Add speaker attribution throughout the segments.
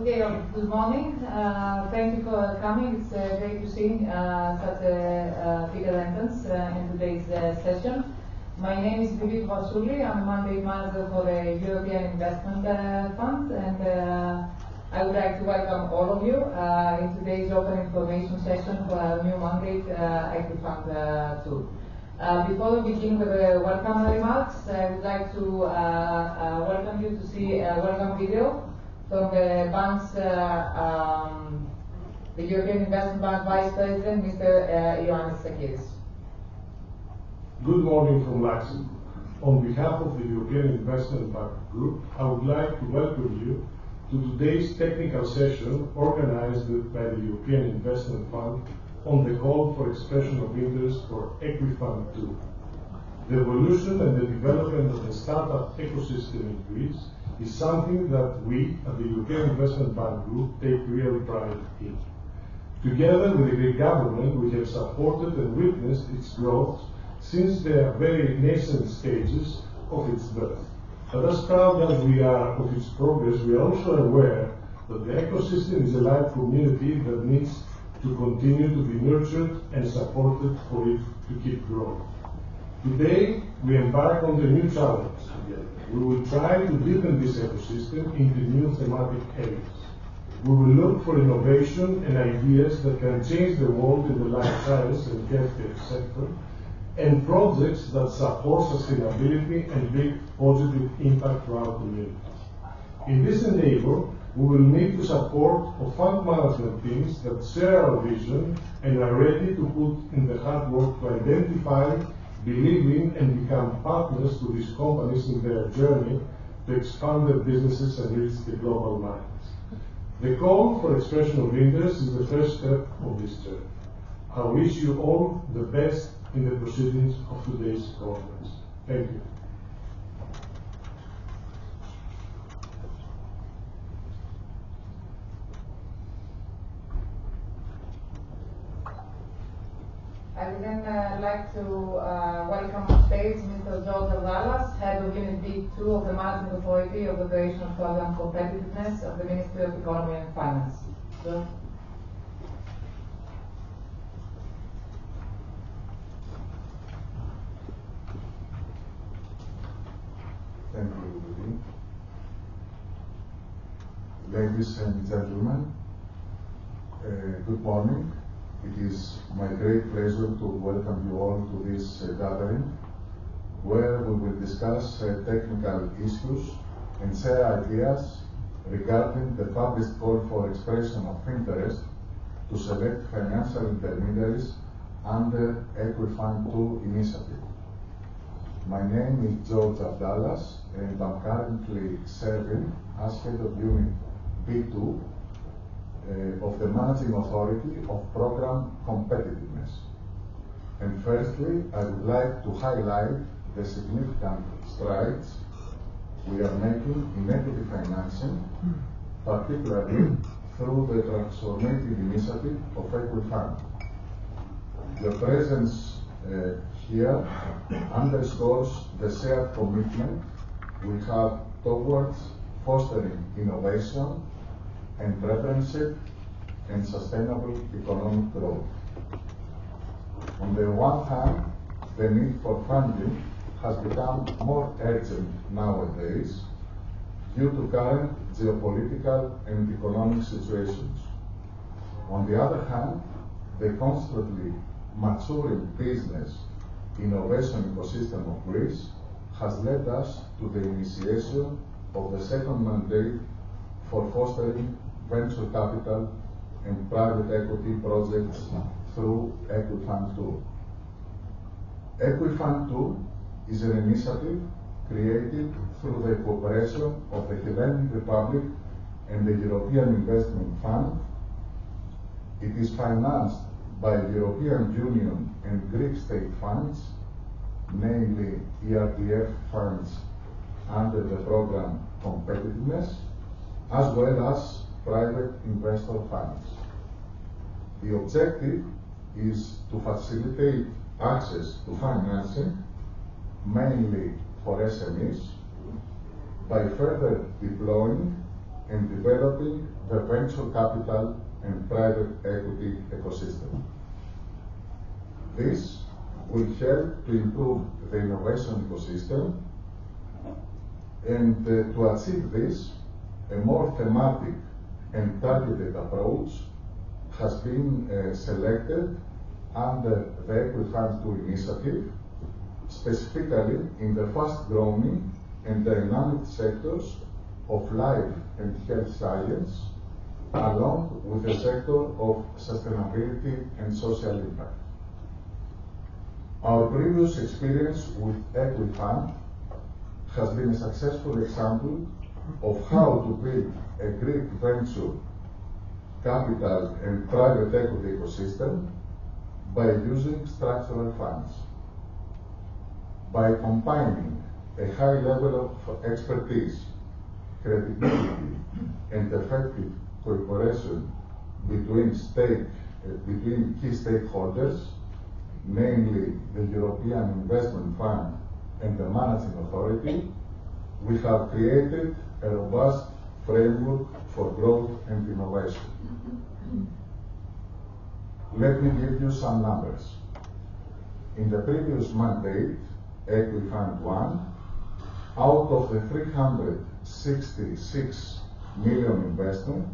Speaker 1: Okay, good morning. Thank you for coming. It's great to see such a big attendance in today's session. My name is Vivi Vasouli. I'm a mandate manager for the European Investment Fund, and I would like to welcome all of you in today's open information session for our new mandate, EquiFund 2. Before we begin with the welcome remarks, I would like to welcome you to see a welcome video from the bank's, the European Investment Bank Vice President, Mr. Ioannis Sakidis.
Speaker 2: Good morning from Luxembourg. On behalf of the European Investment Bank Group, I would like to welcome you to today's technical session organized by the European Investment Fund on the call for expression of interest for EquiFund 2. The evolution and the development of the startup ecosystem in Greece is something that we at the European Investment Bank Group take real pride in. Together with the Greek government, we have supported and witnessed its growth since the very nascent stages of its birth. But as proud as we are of its progress, we are also aware that the ecosystem is a live community that needs to continue to be nurtured and supported for it to keep growing. Today, we embark on the new challenge together. We will try to deepen this ecosystem into new thematic areas. We will look for innovation and ideas that can change the world in the life science and healthcare sector, and projects that support sustainability and bring positive impact to our communities. In this endeavor, we will need the support of fund management teams that share our vision and are ready to put in the hard work to identify, believe in, and become partners to these companies in their journey to expand their businesses and reach the global markets. The call for expression of interest is the first step of this journey. I wish you all the best in the proceedings of today's conference. Thank you.
Speaker 1: I would then like to welcome on stage Mr. George Avdalas, Head of Unit B2 of the Management Authority of the Operational Program Competitiveness of the Ministry of Economy and Finance. George?
Speaker 3: Thank you, Vivi. Ladies and gentlemen, good morning. It is my great pleasure to welcome you all to this gathering, where we will discuss technical issues and share ideas regarding the published call for expression of interest to select financial intermediaries under EquiFund 2 initiative. My name is George Avdalas, and I'm currently serving as Head of Unit B2 of the Managing Authority of Program Competitiveness. And firstly, I would like to highlight the significant strides we are making in equity financing, particularly through the transformative initiative of EquiFund. Your presence here underscores the shared commitment we have towards fostering innovation, entrepreneurship, and sustainable economic growth. On the one hand, the need for funding has become more urgent nowadays due to current geopolitical and economic situations. On the other hand, the constantly maturing business innovation ecosystem of Greece has led us to the initiation of the second mandate for fostering venture capital and private equity projects through EquiFund 2. EquiFund 2 is an initiative created through the cooperation of the Hellenic Republic and the European Investment Fund. It is financed by European Union and Greek state funds, namely ERDF funds under the program Competitiveness, as well as private investor funds. The objective is to facilitate access to financing, mainly for SMEs, by further deploying and developing the venture capital and private equity ecosystem. This will help to improve the innovation ecosystem, and to achieve this, a more thematic and targeted approach has been selected under the EquiFund 2 initiative, specifically in the fast-growing and dynamic sectors of life and health science, along with the sector of sustainability and social impact. Our previous experience with EquiFund has been a successful example of how to build a Greek venture capital and private equity ecosystem by using structural funds. By combining a high level of expertise, credibility, and effective cooperation between key stakeholders, namely the European Investment Fund and the Managing Authority, we have created a robust framework for growth and innovation. Let me give you some numbers. In the previous mandate, EquiFund 1, out of the 366 million investment,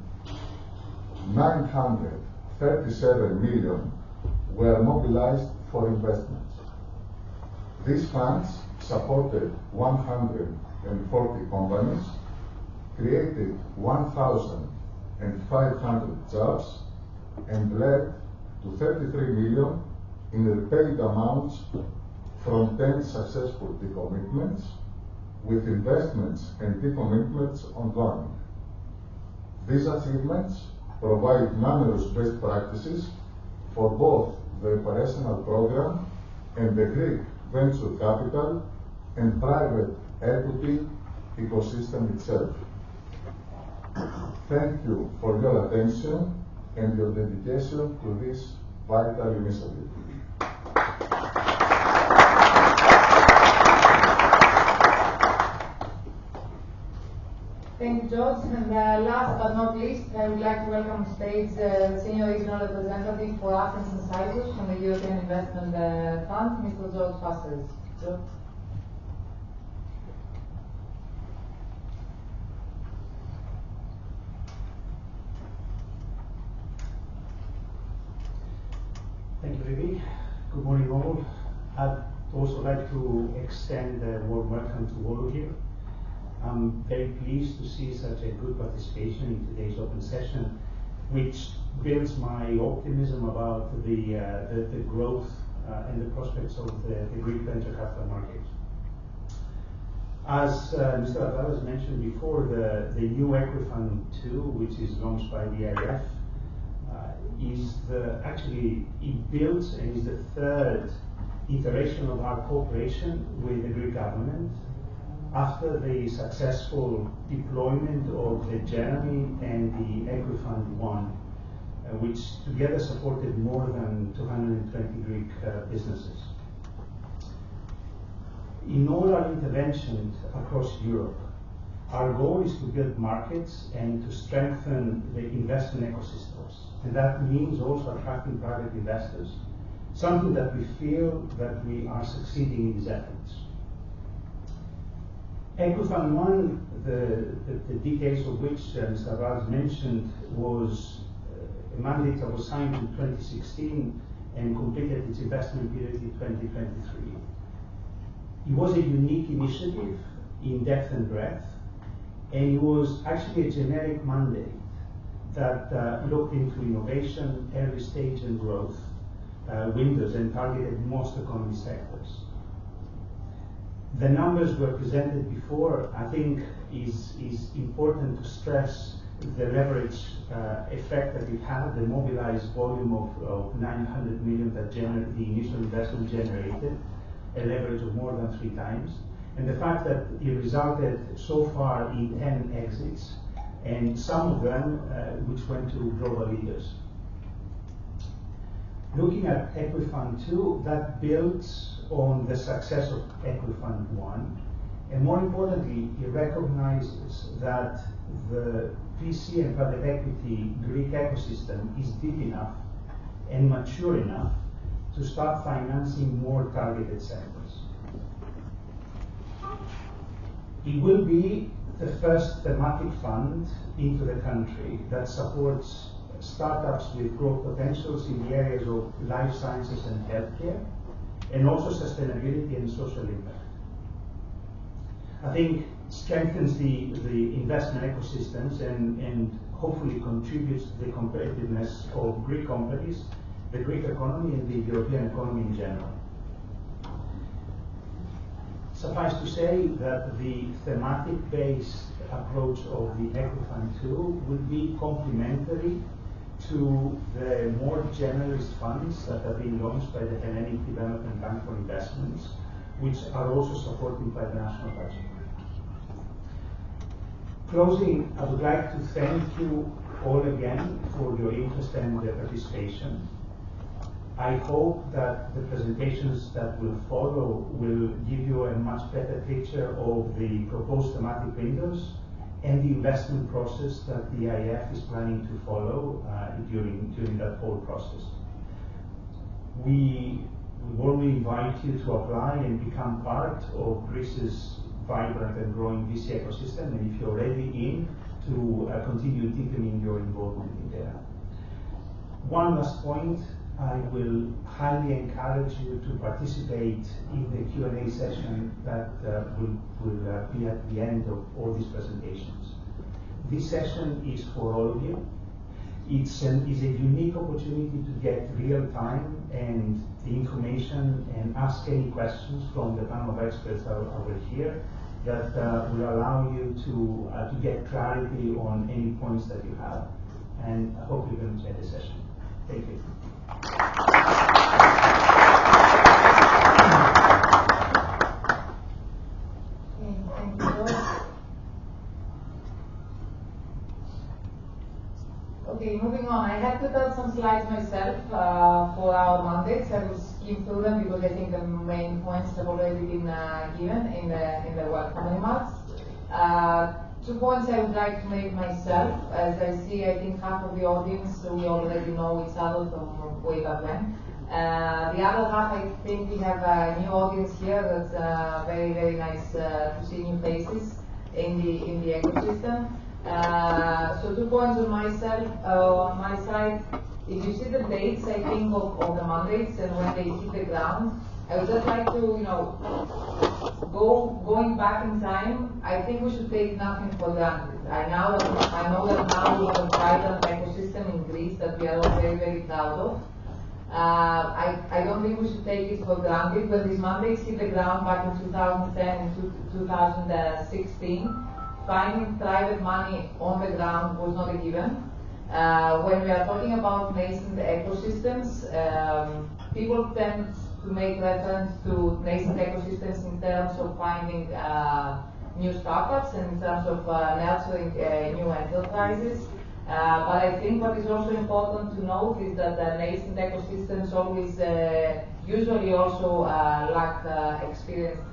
Speaker 3: 937 million were mobilized for investments. These funds supported 140 companies, created 1,500 jobs, and led to 33 million in repaid amounts from 10 successful decommitments, with investments and decommitments ongoing. These achievements provide numerous best practices for both the operational program and the Greek venture capital and private equity ecosystem itself. Thank you for your attention and your dedication to this vital initiative.
Speaker 1: Thank you, George. And last but not least, I would like to welcome on stage the Senior Regional Representative for Athens and Cyprus from the European Investment Fund, Mr. George Fasters. George.
Speaker 4: Thank you, Vivi. Good morning, all. I'd also like to extend a warm welcome to all of you. I'm very pleased to see such a good participation in today's open session, which builds my optimism about the growth and the prospects of the Greek venture capital market. As Mr. Atlalas mentioned before, the new EquiFund 2, which is launched by the EIF, it builds and is the third iteration of our cooperation with the Greek government after the successful deployment of the Jeremy and the EquiFund 1, which together supported more than 220 Greek businesses. In all our interventions across Europe, our goal is to build markets and to strengthen the investment ecosystems. And that means also attracting private investors, something that we feel that we are succeeding in these efforts. EquiFund 1, the details of which Mr. Raz mentioned, was a mandate that was signed in 2016 and completed its investment period in 2023. It was a unique initiative in depth and breadth, and it was actually a generic mandate that looked into innovation, early stage and growth windows and targeted most economy sectors. The numbers were presented before. I think is important to stress the leverage effect that it had, the mobilized volume of 900 million that the initial investment generated, a leverage of more than 3 times, and the fact that it resulted so far in 10 exits, and some of them which went to global leaders. Looking at EquiFund 2, that builds on the success of EquiFund 1 And more importantly, he recognizes that the VC and private equity Greek ecosystem is deep enough and mature enough to start financing more targeted sectors. It will be the first thematic fund into the country that supports startups with growth potentials in the areas of life sciences and healthcare, and also sustainability and social impact. I think strengthens the investment ecosystems and hopefully contributes to the competitiveness of Greek companies, the Greek economy, and the European economy in general. Suffice to say that the thematic-based approach of the EquiFund 2 will be complementary to the more generalist funds that have been launched by the Hellenic Development Bank for Investments, which are also supported by the national budget. Closing, I would like to thank you all again for your interest and participation. I hope that the presentations that will follow will give you a much better picture of the proposed thematic windows and the investment process that the EIF is planning to follow during that whole process. We warmly invite you to apply and become part of Greece's vibrant and growing VC ecosystem, and if you're already in, to continue deepening your involvement in there. One last point, I will highly encourage you to participate in the Q&A session that will be at the end of all these presentations. This session is for all of you. It's a unique opportunity to get real time and the information and ask any questions from the panel of experts that are here that will allow you to get clarity on any points that you have. And I hope you're going to enjoy the session. Thank you.
Speaker 1: Thank you, George. Okay, moving on. I had prepared some slides myself for our mandates. I will skim through them because I think the main points have already been given in the welcome remarks. 2 points I would like to make myself. As I see, I think half of the audience, we already know each other from way back when. The other half, I think we have a new audience here that's very, very nice to see new faces in the ecosystem. So 2 points on myself, on my side. If you see the dates, I think, of the mandates and when they hit the ground, I would just like to, going back in time, I think we should take nothing for granted. I know that now we have a vibrant ecosystem in Greece that we are all very, very proud of. I don't think we should take it for granted. When these mandates hit the ground back in 2010 and 2016, finding private money on the ground was not a given. When we are talking about nascent ecosystems, people tend to make reference to nascent ecosystems in terms of finding new startups and in terms of nurturing new enterprises. But I think what is also important to note is that the nascent ecosystems always usually also lack experienced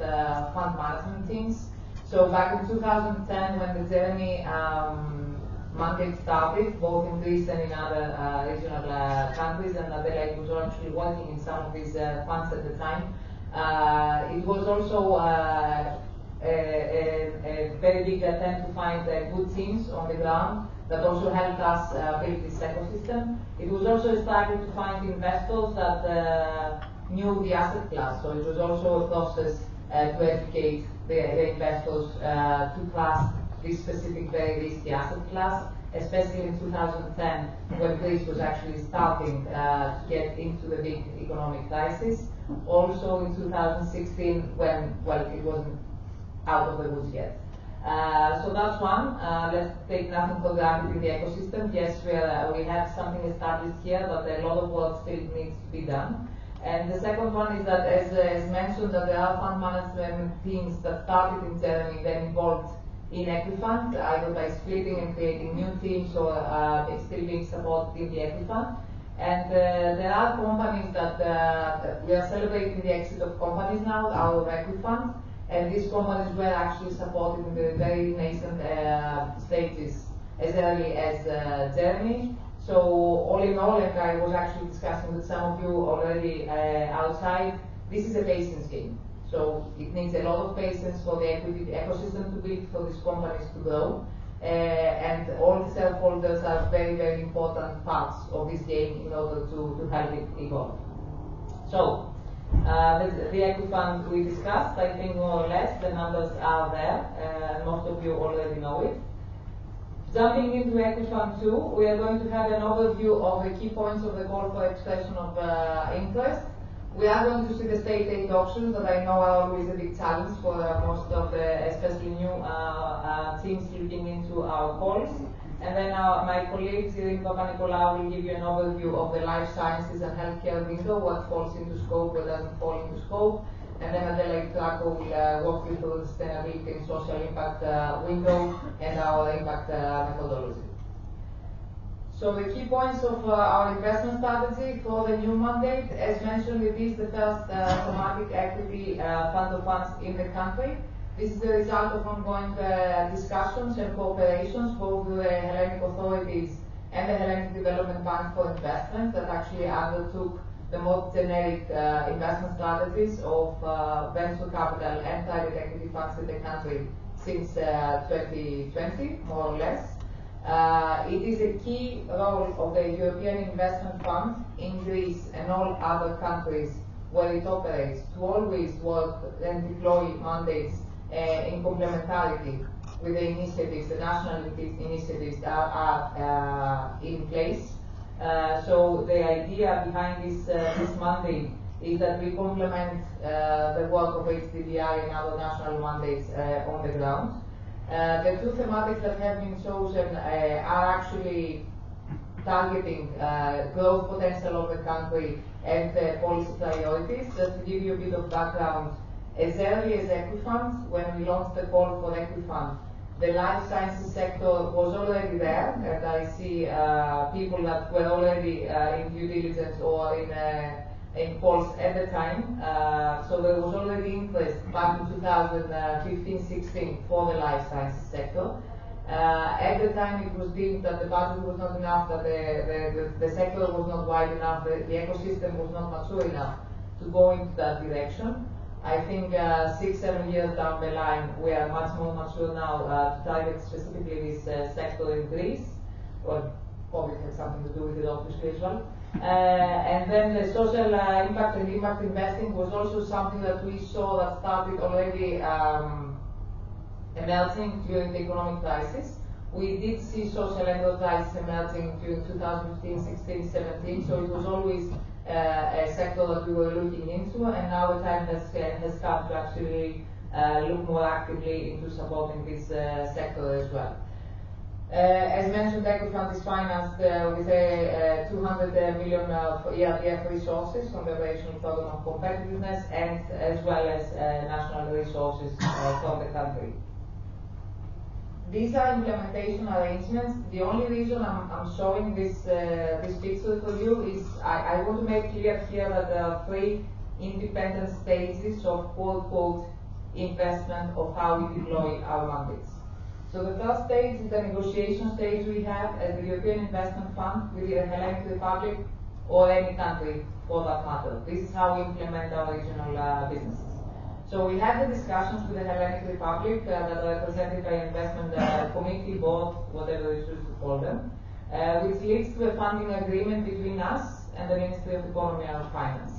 Speaker 1: fund management teams. So back in 2010, when the Jeremy mandate started, both in Greece and in other regional countries, and Adela was actually working in some of these funds at the time, it was also a very big attempt to find good teams on the ground that also helped us build this ecosystem. It was also a struggle to find investors that knew the asset class, so it was also a process to educate the investors to trust this specific very risky asset class, especially in 2010 when Greece was actually starting to get into the big economic crisis. Also in 2016 when, well, it wasn't out of the woods yet. So that's one. Let's take nothing for granted in the ecosystem. Yes, we have something established here, but a lot of work still needs to be done. And the second one is that, as mentioned, that there are fund management teams that started in Germany, then involved in EquiFund, either by splitting and creating new teams or still being supported in the EquiFund. And there are companies that we are celebrating the exit of companies now out of EquiFund, and these companies were actually supported in the very nascent stages as early as Germany. So all in all, and I was actually discussing with some of you already outside, this is a patience game. So it needs a lot of patience for the equity ecosystem to build, for these companies to grow. And all the shareholders are very, very important parts of this game in order to help it evolve. So, the EquiFund we discussed, I think more or less the numbers are there, most of you already know it. Jumping into EquiFund 2, we are going to have an overview of the key points of the call for expression of interest. We are going to see the state aid auctions that I know are always a big challenge for most of the, especially new teams looking into our calls. And then my colleague Irene Papanikolaou will give you an overview of the life sciences and healthcare window, what falls into scope, what doesn't fall into scope. And then Adela Itraco will walk you through the sustainability and social impact window and our impact methodology. So the key points of our investment strategy for the new mandate, as mentioned, it is the first thematic equity fund of funds in the country. This is the result of ongoing discussions and cooperations both with the Hellenic authorities and the Hellenic Development Bank for Investment that actually undertook the more generic investment strategies of venture capital and private equity funds in the country since 2020, more or less. It is a key role of the European Investment Fund in Greece and all other countries where it operates to always work and deploy mandates in complementarity with the initiatives, the national initiatives that are in place. So the idea behind this mandate is that we complement the work of HDBI and other national mandates on the ground. The two thematics that have been chosen are actually targeting growth potential of the country and policy priorities. Just to give you a bit of background, as early as EquiFund, when we launched the call for EquiFund, the life sciences sector was already there, and I see people that were already in due diligence or in calls at the time. So there was already interest back in 2015-16 for the life sciences sector. At the time it was deemed that the budget was not enough, that the sector was not wide enough, the ecosystem was not mature enough to go into that direction. I think 6-7 years down the line, we are much more mature now to target specifically this sector in Greece. Well, COVID had something to do with it obviously as well. And then the social impact and impact investing was also something that we saw that started already emerging during the economic crisis. We did see social enterprise emerging during 2015, 16, 17, so it was always a sector that we were looking into, and now the time has come to actually look more actively into supporting this sector as well. As mentioned, EquiFund is financed with a 200 million of ERDF resources from the Operational Program of Competitiveness and as well as national resources from the country. These are implementation arrangements. The only reason I'm showing this picture for you is I want to make clear here that there are 3 independent stages of quote-quote investment of how we deploy our mandates. So the first stage is the negotiation stage we have as the European Investment Fund with the Hellenic Republic or any country for that matter. This is how we implement our regional businesses. So we had the discussions with the Hellenic Republic that are represented by investment committee, board, whatever you choose to call them, which leads to a funding agreement between us and the Ministry of Economy and Finance.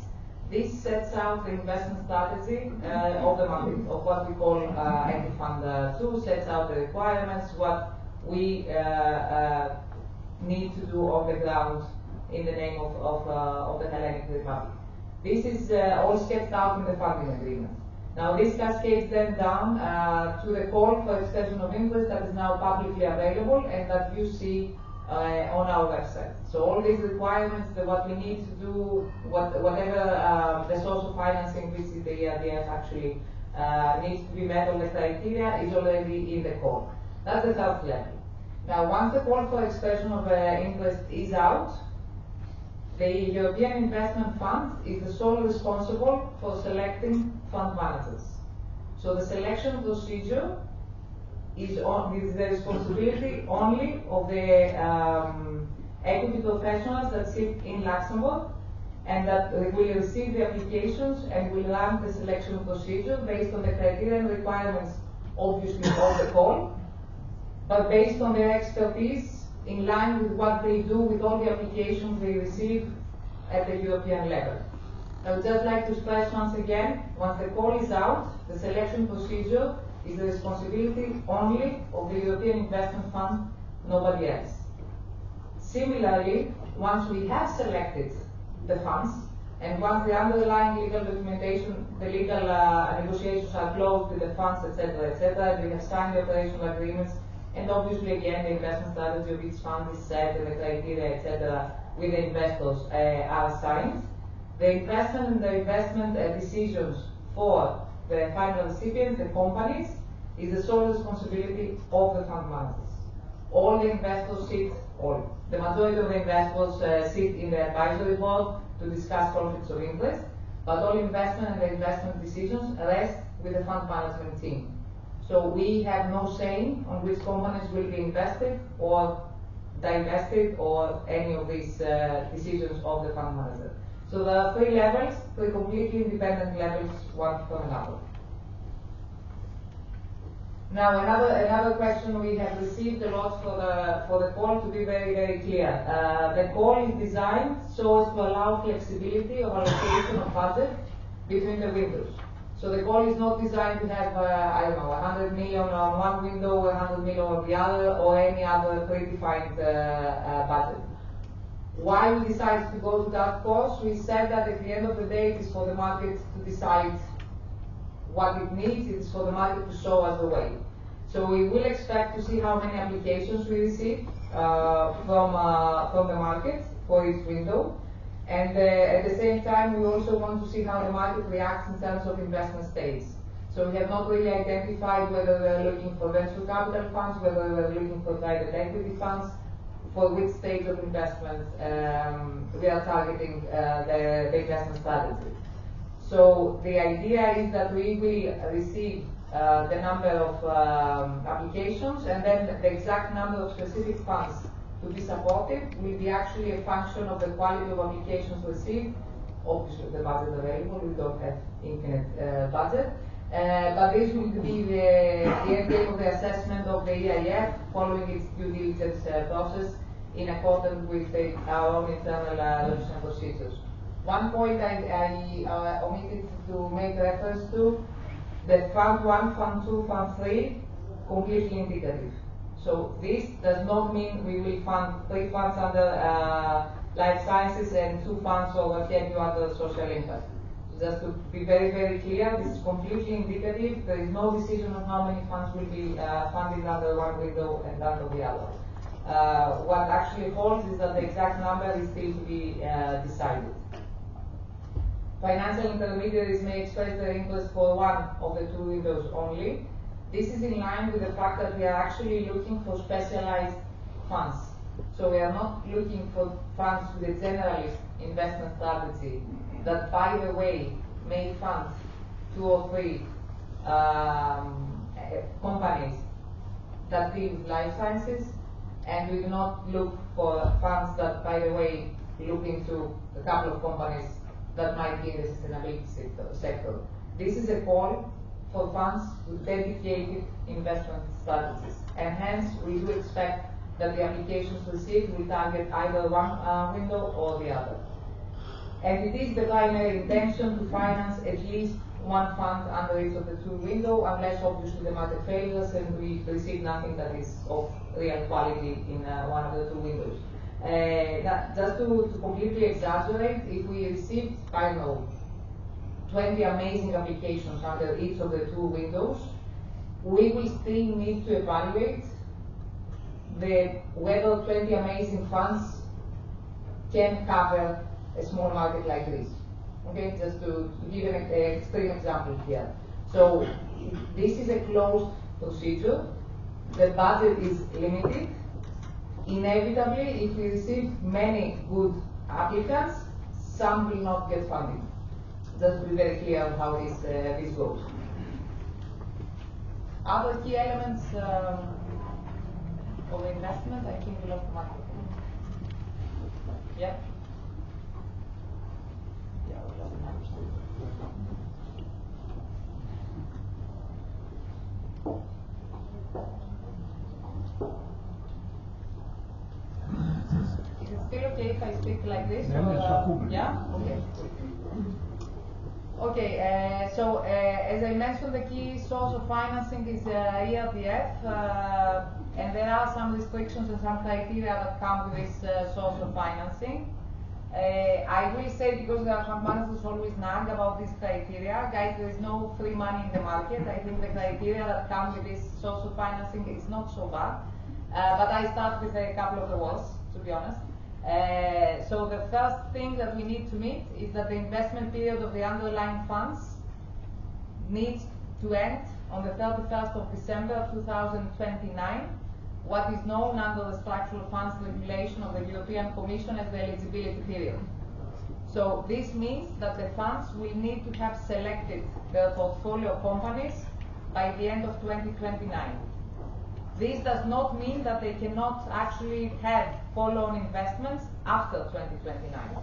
Speaker 1: This sets out the investment strategy of the mandate, of what we call EquiFund 2, sets out the requirements, what we need to do on the ground in the name of the Hellenic Republic. This is all sketched out in the funding agreement. Now this cascades then down to the call for expression of interest that is now publicly available and that you see on our website. So all these requirements, what we need to do, whatever the source of financing, which is the ERDF actually needs to be met on the criteria, is already in the call. That's the third level. Now once the call for expression of interest is out, the European Investment Fund is the sole responsible for selecting fund managers. So the selection procedure is the responsibility only of the equity professionals that sit in Luxembourg, and that will receive the applications and will run the selection procedure based on the criteria and requirements, obviously, of the call, but based on their expertise in line with what they do with all the applications they receive at the European level. I would just like to stress once again, once the call is out, the selection procedure is the responsibility only of the European Investment Fund, nobody else. Similarly, once we have selected the funds, and once the underlying legal documentation, the legal negotiations are closed with the funds, etc., we have signed the operational agreements, and obviously again the investment strategy of each fund is set and the criteria, etc., with the investors are assigned. The investment and the investment decisions for the final recipients, the companies, is the sole responsibility of the fund managers. All the investors sit, the majority of the investors sit in the advisory board to discuss conflicts of interest, but all investment and the investment decisions rest with the fund management team. So we have no say on which companies will be invested or divested or any of these decisions of the fund manager. So there are three levels, three completely independent levels, one from another. Now another question we have received a lot for the call, to be very, very clear. The call is designed so as to allow flexibility of allocation of budget between the windows. So the call is not designed to have, 100 million on one window, 100 million on the other, or any other predefined budget. Why we decided to go to that course? We said that at the end of the day, it is for the market to decide what it needs. It is for the market to show us the way. So we will expect to see how many applications we receive from the market for each window. And at the same time, we also want to see how the market reacts in terms of investment stage. So we have not really identified whether we are looking for venture capital funds, whether we are looking for private equity funds, for which stage of investment we are targeting the investment strategy. So the idea is that we will receive the number of applications, and then the exact number of specific funds to be supported will be actually a function of the quality of applications received, obviously the budget available. We don't have infinite budget. But this will be the end game of the assessment of the EIF following its due diligence process in accordance with our own internal rules and procedures. One point I omitted to make reference to, the Fund 1, Fund 2, Fund 3, completely indicative. So this does not mean we will fund 3 funds under life sciences and 2 funds or what have you under social impact. Just to be very, very clear, this is completely indicative. There is no decision on how many funds will be funded under one window and under the other. What actually holds is that the exact number is still to be decided. Financial intermediaries may express their interest for one of the 2 windows only. This is in line with the fact that we are actually looking for specialized funds. So we are not looking for funds with a generalist investment strategy that, by the way, may fund 2 or 3 companies that deal with life sciences, and we do not look for funds that, by the way, look into a couple of companies that might be in the sustainability sector. This is a call for funds with dedicated investment strategies, and hence we do expect that the applications received will target either one window or the other. And it is the primary intention to finance at least one fund under each of the 2 windows, unless obviously the market fails and we receive nothing that is of real quality in one of the 2 windows. Just to completely exaggerate, if we received, 20 amazing applications under each of the 2 windows, we will still need to evaluate whether 20 amazing funds can cover a small market like this. Okay, just to give an extreme example here. So this is a closed procedure. The budget is limited. Inevitably, if we receive many good applicants, some will not get funding. Just to be very clear on how this goes. Other key elements of investment, I think we lost the microphone. Yeah? Yeah, we lost the microphone. Is it still okay if I speak like this? Yeah? Okay. Okay, as I mentioned, the key source of financing is EIF, and there are some restrictions and some criteria that come with this source of financing. I will say, because the fund managers always nag about these criteria, guys, there is no free money in the market. I think the criteria that come with this source of financing is not so bad, but I start with a couple of the worst, to be honest. So the first thing that we need to meet is that the investment period of the underlying funds needs to end on the 31st of December 2029, what is known under the Structural Funds Regulation of the European Commission as the eligibility period. So this means that the funds will need to have selected their portfolio companies by the end of 2029. This does not mean that they cannot actually have follow-on investments after 2029.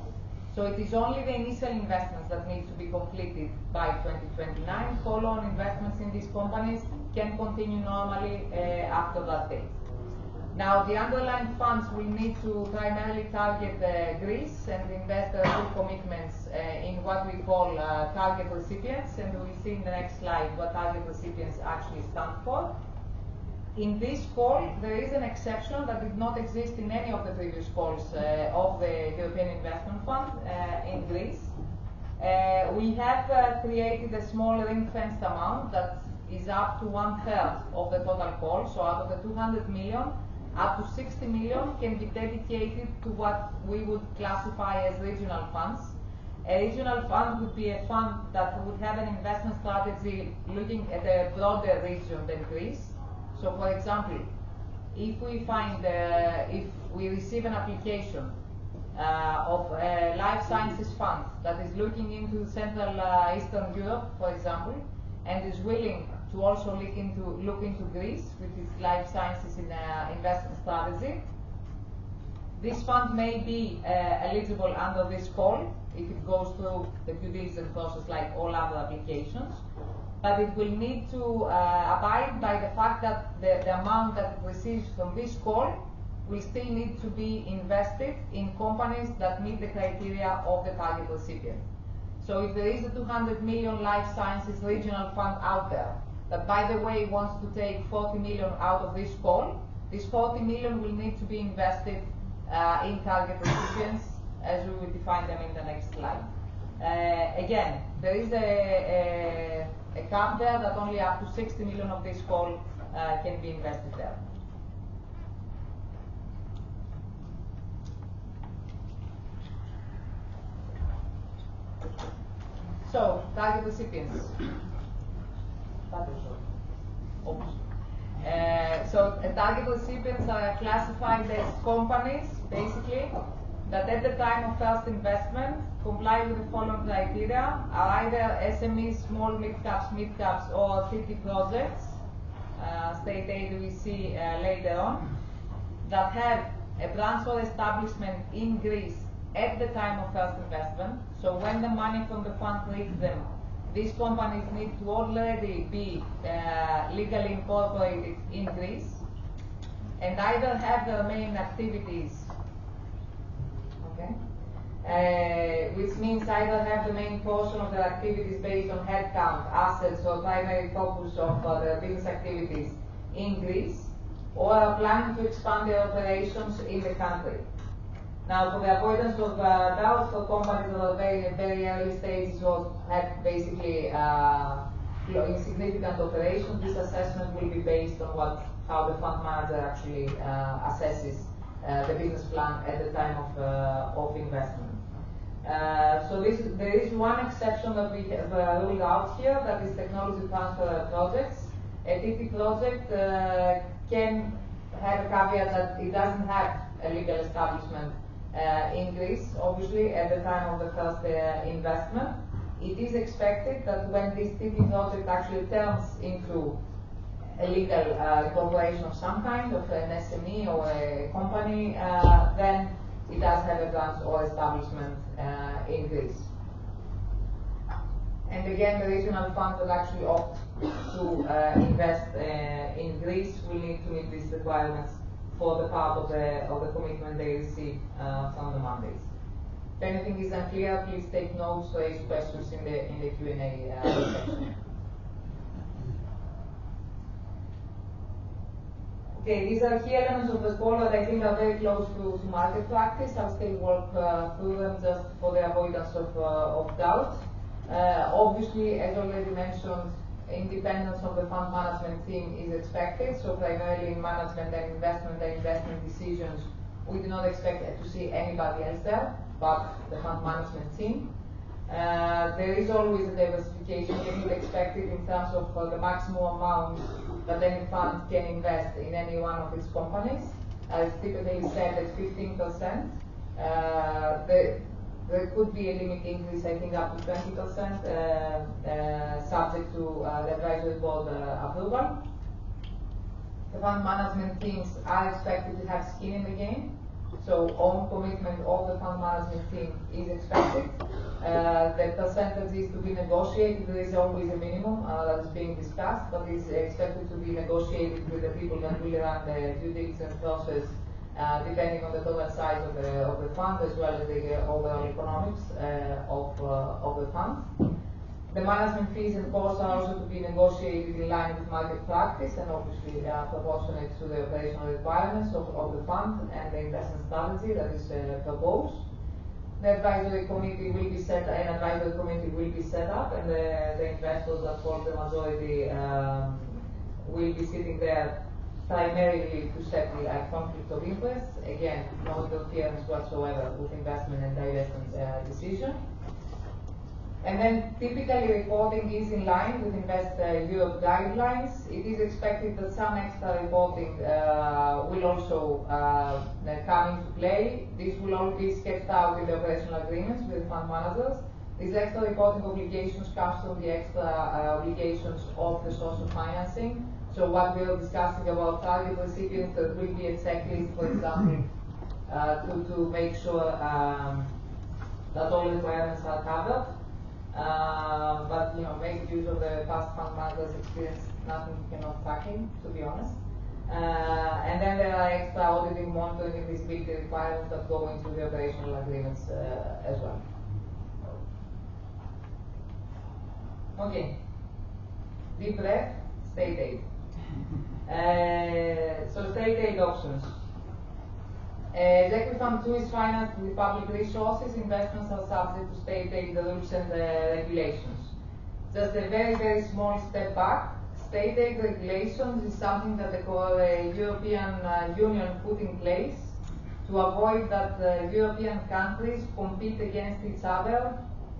Speaker 1: So it is only the initial investments that need to be completed by 2029. Follow-on investments in these companies can continue normally after that date. Now, the underlying funds will need to primarily target Greece and invest their full commitments in what we call target recipients, and we'll see in the next slide what target recipients actually stand for. In this call, there is an exception that did not exist in any of the previous calls of the European Investment Fund in Greece. We have created a small ring-fenced amount that is up to 1/3 of the total call. So out of the 200 million, up to 60 million can be dedicated to what we would classify as regional funds. A regional fund would be a fund that would have an investment strategy looking at a broader region than Greece. So, for example, if we find, if we receive an application of a life sciences fund that is looking into Central Eastern Europe, for example, and is willing to also look into Greece with its life sciences in investment strategy, this fund may be eligible under this call if it goes through the due diligence process like all other applications. But it will need to abide by the fact that the amount that it receives from this call will still need to be invested in companies that meet the criteria of the target recipient. So if there is a 200 million life sciences regional fund out there that, by the way, wants to take 40 million out of this call, this 40 million will need to be invested in target recipients as we will define them in the next slide. Again, there is a cap there that only up to 60 million of this call can be invested there. So, target recipients. Target recipients are classified as companies, basically, that at the time of first investment comply with the following criteria, are either SMEs, small mid-caps, or city projects, state aid we see later on, that have a branch or establishment in Greece at the time of first investment. So when the money from the fund reaches them, these companies need to already be legally incorporated in Greece, and either have their main activities, which means either have the main portion of their activities based on headcount, assets, or primary focus of their business activities in Greece, or are planning to expand their operations in the country. Now, for the avoidance of doubt, for companies that are very early stages or have basically insignificant operations, this assessment will be based on how the fund manager actually assesses the business plan at the time of investment. So there is one exception that we have ruled out here, that is technology transfer projects. A TT project can have a caveat that it doesn't have a legal establishment in Greece, obviously, at the time of the first investment. It is expected that when this TT project actually turns into a legal incorporation of some kind, of an SME or a company, then it does have a branch or establishment in Greece. And again, the regional funds that actually opt to invest in Greece will need to meet these requirements for the part of the commitment they receive from the mandates. If anything is unclear, please take notes, raise questions in the Q&A section. Okay, these are key elements of the score that I think are very close to market practice. I'll still walk through them just for the avoidance of doubt. Obviously, as already mentioned, independence of the fund management team is expected, so primarily in management and investment decisions, we do not expect to see anybody else there but the fund management team. There is always a diversification limit expected in terms of the maximum amount that any fund can invest in any one of its companies. As typically said at 15%. There could be a limit increase, I think, up to 20%, subject to the advisory board approval. The fund management teams are expected to have skin in the game, so own commitment of the fund management team is expected. The percentage is to be negotiated. There is always a minimum that is being discussed, but is expected to be negotiated with the people that will run the due diligence process, depending on the total size of the fund as well as the overall economics of the fund. The management fees and costs are also to be negotiated in line with market practice and obviously proportionate to the operational requirements of the fund and the investment strategy that is proposed. The advisory committee will be set, an advisory committee will be set up, and the investors that hold the majority will be sitting there primarily to settle a conflict of interest. Again, no interference whatsoever with investment and divestment decision. And then typically reporting is in line with Invest Europe guidelines. It is expected that some extra reporting will also come into play. This will all be sketched out in the operational agreements with fund managers. These extra reporting obligations come from the extra obligations of the source of financing. So what we are discussing about target recipients, there will be a checklist, for example, to make sure that all requirements are covered. But make use of the past fund managers' experience. Nothing you cannot tackle, to be honest. And then there are extra auditing, monitoring, and visibility requirements that go into the operational agreements as well. Okay. Deep breath. State aid. So state aid options. As EquiFund 2 is financed with public resources, investments are subject to state aid rules and regulations. Just a very, very small step back. State aid regulations is something that the European Union put in place to avoid that European countries compete against each other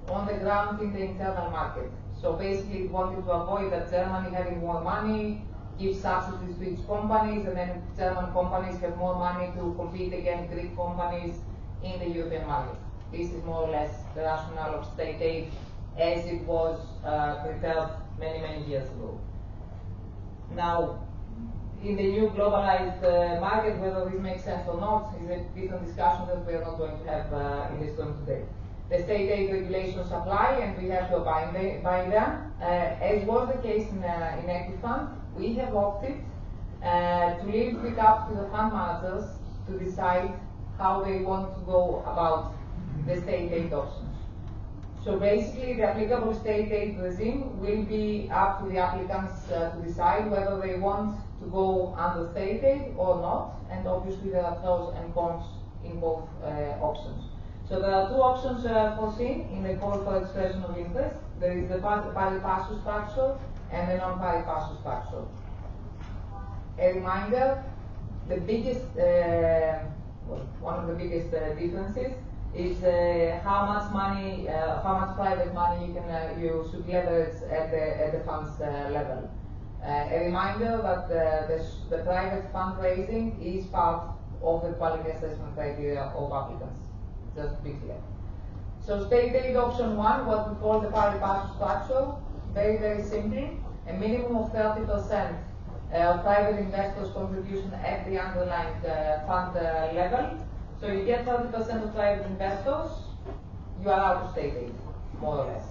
Speaker 1: on the ground in the internal market. So basically it wanted to avoid that Germany having more money, give subsidies to its companies, and then German companies have more money to compete against Greek companies in the European market. This is more or less the rationale of state aid as it was prepared many, many years ago. Now, in the new globalized market, whether this makes sense or not is a different discussion that we are not going to have in this room today. The state aid regulations apply and we have to abide by them. As was the case in EquiFund, we have opted to leave it up to the fund managers to decide how they want to go about the state aid options. So basically the applicable state aid regime will be up to the applicants to decide whether they want to go under state aid or not, and obviously there are pros and cons in both options. So there are two options foreseen in the call for expression of interest. There is the pari passu structure and the non-pari passu structure. A reminder, the biggest, one of the biggest differences is how much money, how much private money you should leverage at the fund's level. A reminder that the private fundraising is part of the quality assessment criteria of applicants. Just to be clear. So state aid option 1, what we call the pari passu structure, very, very simply, a minimum of 30% private investors' contribution at the underlying fund level. So you get 30% of private investors, you are out of state aid, more or less.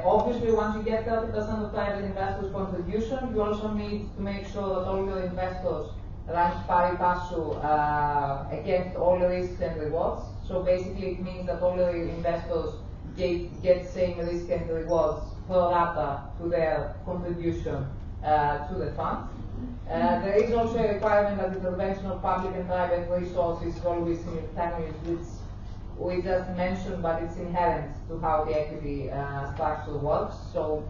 Speaker 1: Obviously, once you get 30% of private investors' contribution, you also need to make sure that all your investors rank pari passu against all the risks and rewards. So basically, it means that all the investors get same risk and rewards pro rata to their contribution to the fund. There is also a requirement that the intervention of public and private resources is always simultaneous, which we just mentioned, but it's inherent to how the equity structure works. So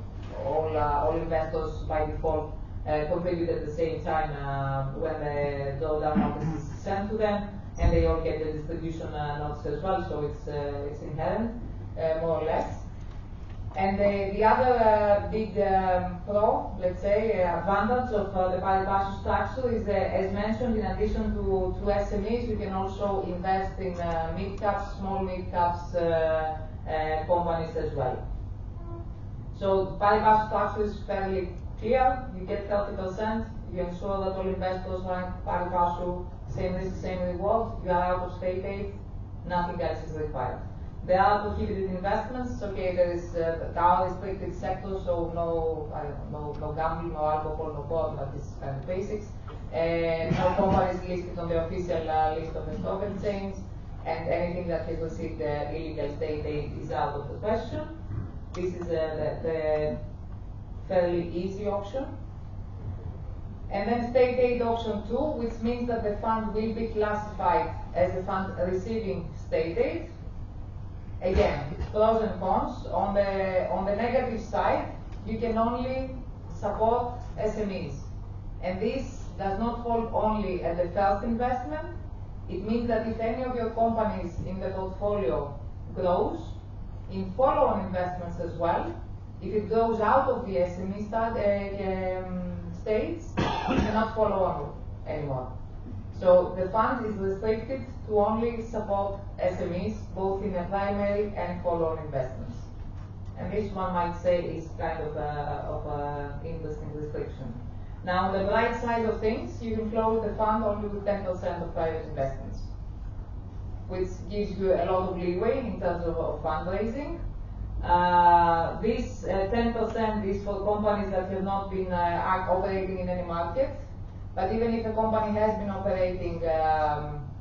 Speaker 1: all investors by default contribute at the same time when the drawdown notice is sent to them, and they all get the distribution notice as well. So it's inherent, more or less. And the other big pro, let's say, advantage of the pari passu structure is, as mentioned, in addition to SMEs, you can also invest in mid-caps, small mid-caps companies as well. So the pari passu structure is fairly clear. You get 30%, you ensure that all investors rank pari passu, same risk, same reward, you are out of state aid, nothing else is required. There are prohibited investments. Okay, there are restricted sectors, so no gambling, no alcohol, no porn, but this is kind of basics. No companies listed on the official list of the stock exchange, and anything that has received illegal state aid is out of the question. This is the fairly easy option. And then state aid option 2, which means that the fund will be classified as a fund receiving state aid. Again, pros and cons. On the negative side, you can only support SMEs. And this does not hold only at the first investment. It means that if any of your companies in the portfolio grows, in follow-on investments as well, if it goes out of the SME states, you cannot follow on anymore. So the fund is restricted to only support SMEs, both in the primary and follow-on investments. And this one might say is kind of an interesting restriction. Now, on the bright side of things, you can close the fund only with 10% of private investments, which gives you a lot of leeway in terms of fundraising. This 10% is for companies that have not been operating in any market. But even if a company has been operating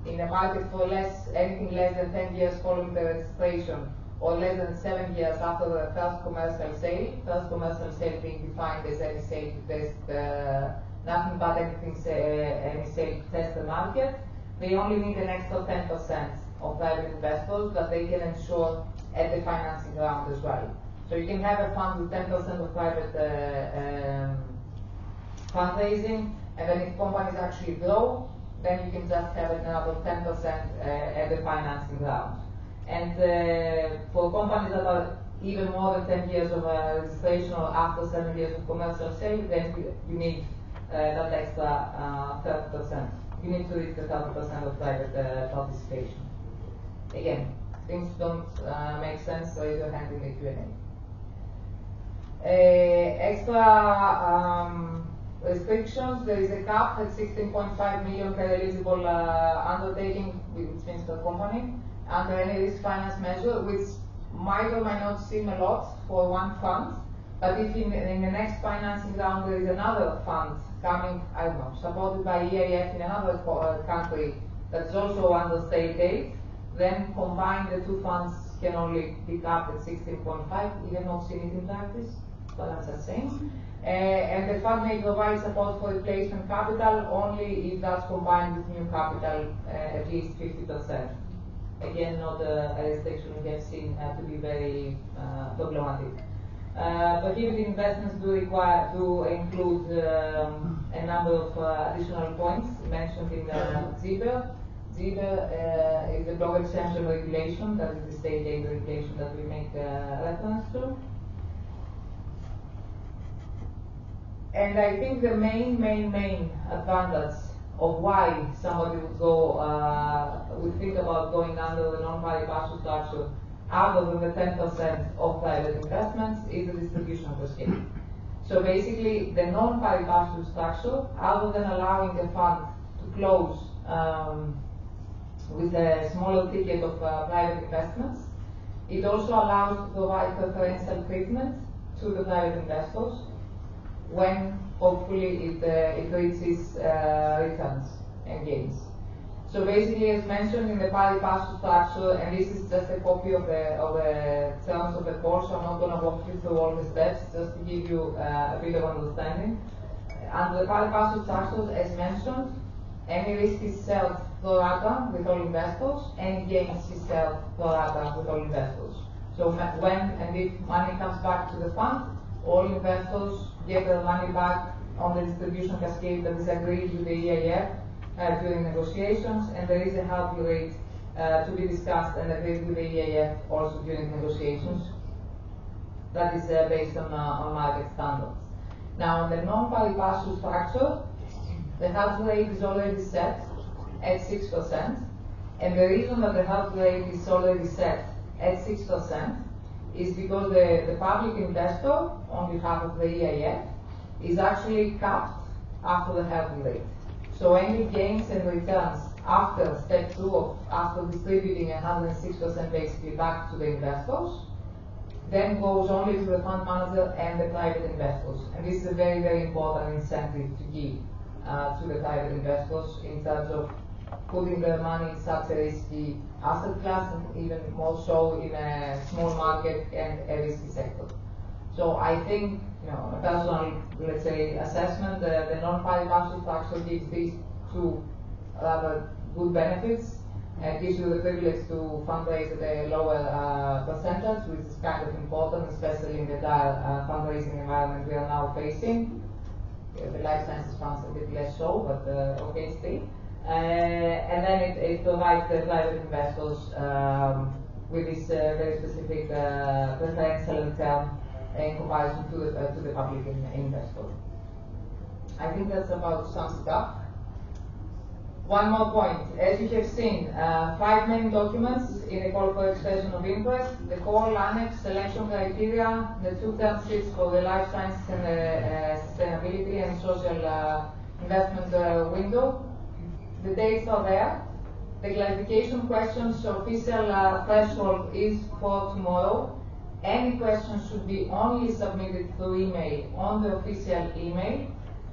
Speaker 1: in the market for anything less than 10 years following the registration, or less than 7 years after the first commercial sale being defined as any sale to test, nothing but any sale to test the market, they only need an extra 10% of private investors that they can ensure at the financing round as well. So you can have a fund with 10% of private fundraising, and then if companies actually grow, then you can just have another 10% at the financing round. And for companies that are even more than 10 years of registration or after 7 years of commercial sale, then you need that extra 30%. You need to reach the 30% of private participation. Again, things don't make sense, raise your hand in the Q&A. Extra restrictions, there is a cap at 16.5 million per eligible undertaking, which means per company, under any risk finance measure, which might or might not seem a lot for one fund, but if in the next financing round there is another fund coming, I don't know, supported by EIF in another country that's also under state aid, then combined the two funds can only be capped at 16.5. We have not seen it in practice, but I'm just saying. And the fund may provide support for replacement capital only if that's combined with new capital at least 50%. Again, not a restriction we have seen to be very problematic. Prohibited investments do include a number of additional points mentioned in ZIBER. ZIBER is the Global Exemption Regulation, that is the state aid regulation that we make reference to. And I think the main advantage of why somebody would think about going under the non-pari passu structure other than the 10% of private investments is the distribution of the scale. So basically, the non-pari passu structure, other than allowing the fund to close with a smaller ticket of private investments, it also allows to provide preferential treatment to the private investors when hopefully it reaches returns and gains. So basically, as mentioned in the pari passu structure, and this is just a copy of the terms of the course, so I'm not going to walk you through all the steps, just to give you a bit of understanding. Under the pari passu structures, as mentioned, any risk is held pro rata with all investors, any gains is held pro rata with all investors. So when and if money comes back to the fund, all investors get their money back on the distribution cascade that is agreed with the EIF during negotiations, and there is a healthy rate to be discussed and agreed with the EIF also during negotiations. That is based on market standards. Now, the non-pari passu structure, the health rate is already set at 6%, and the reason that the health rate is already set at 6% is because the public investor, on behalf of the EIF, is actually capped after the health rate. So any gains and returns after step 2 after distributing 106% basically back to the investors, then goes only to the fund manager and the private investors. And this is a very, very important incentive to give to the private investors in terms of putting their money in such a risky asset class, and even more so in a small market and a risky sector. So I think, a personal, let's say, assessment, the non-pari passu structure gives these two rather good benefits, and gives you the privilege to fundraise at a lower percentage, which is kind of important, especially in the dire fundraising environment we are now facing. The life sciences funds a bit less so, but okay still. And then it provides the private investors with this very specific preferential return in comparison to the public investor. I think that's about sums it up. One more point. As you have seen, 5 main documents in the call for expression of interest: the call, annex, selection criteria, the 2 term sheets for the life sciences and sustainability and social investment window. The dates are there. The clarification questions official threshold is for tomorrow. Any questions should be only submitted through email on the official email.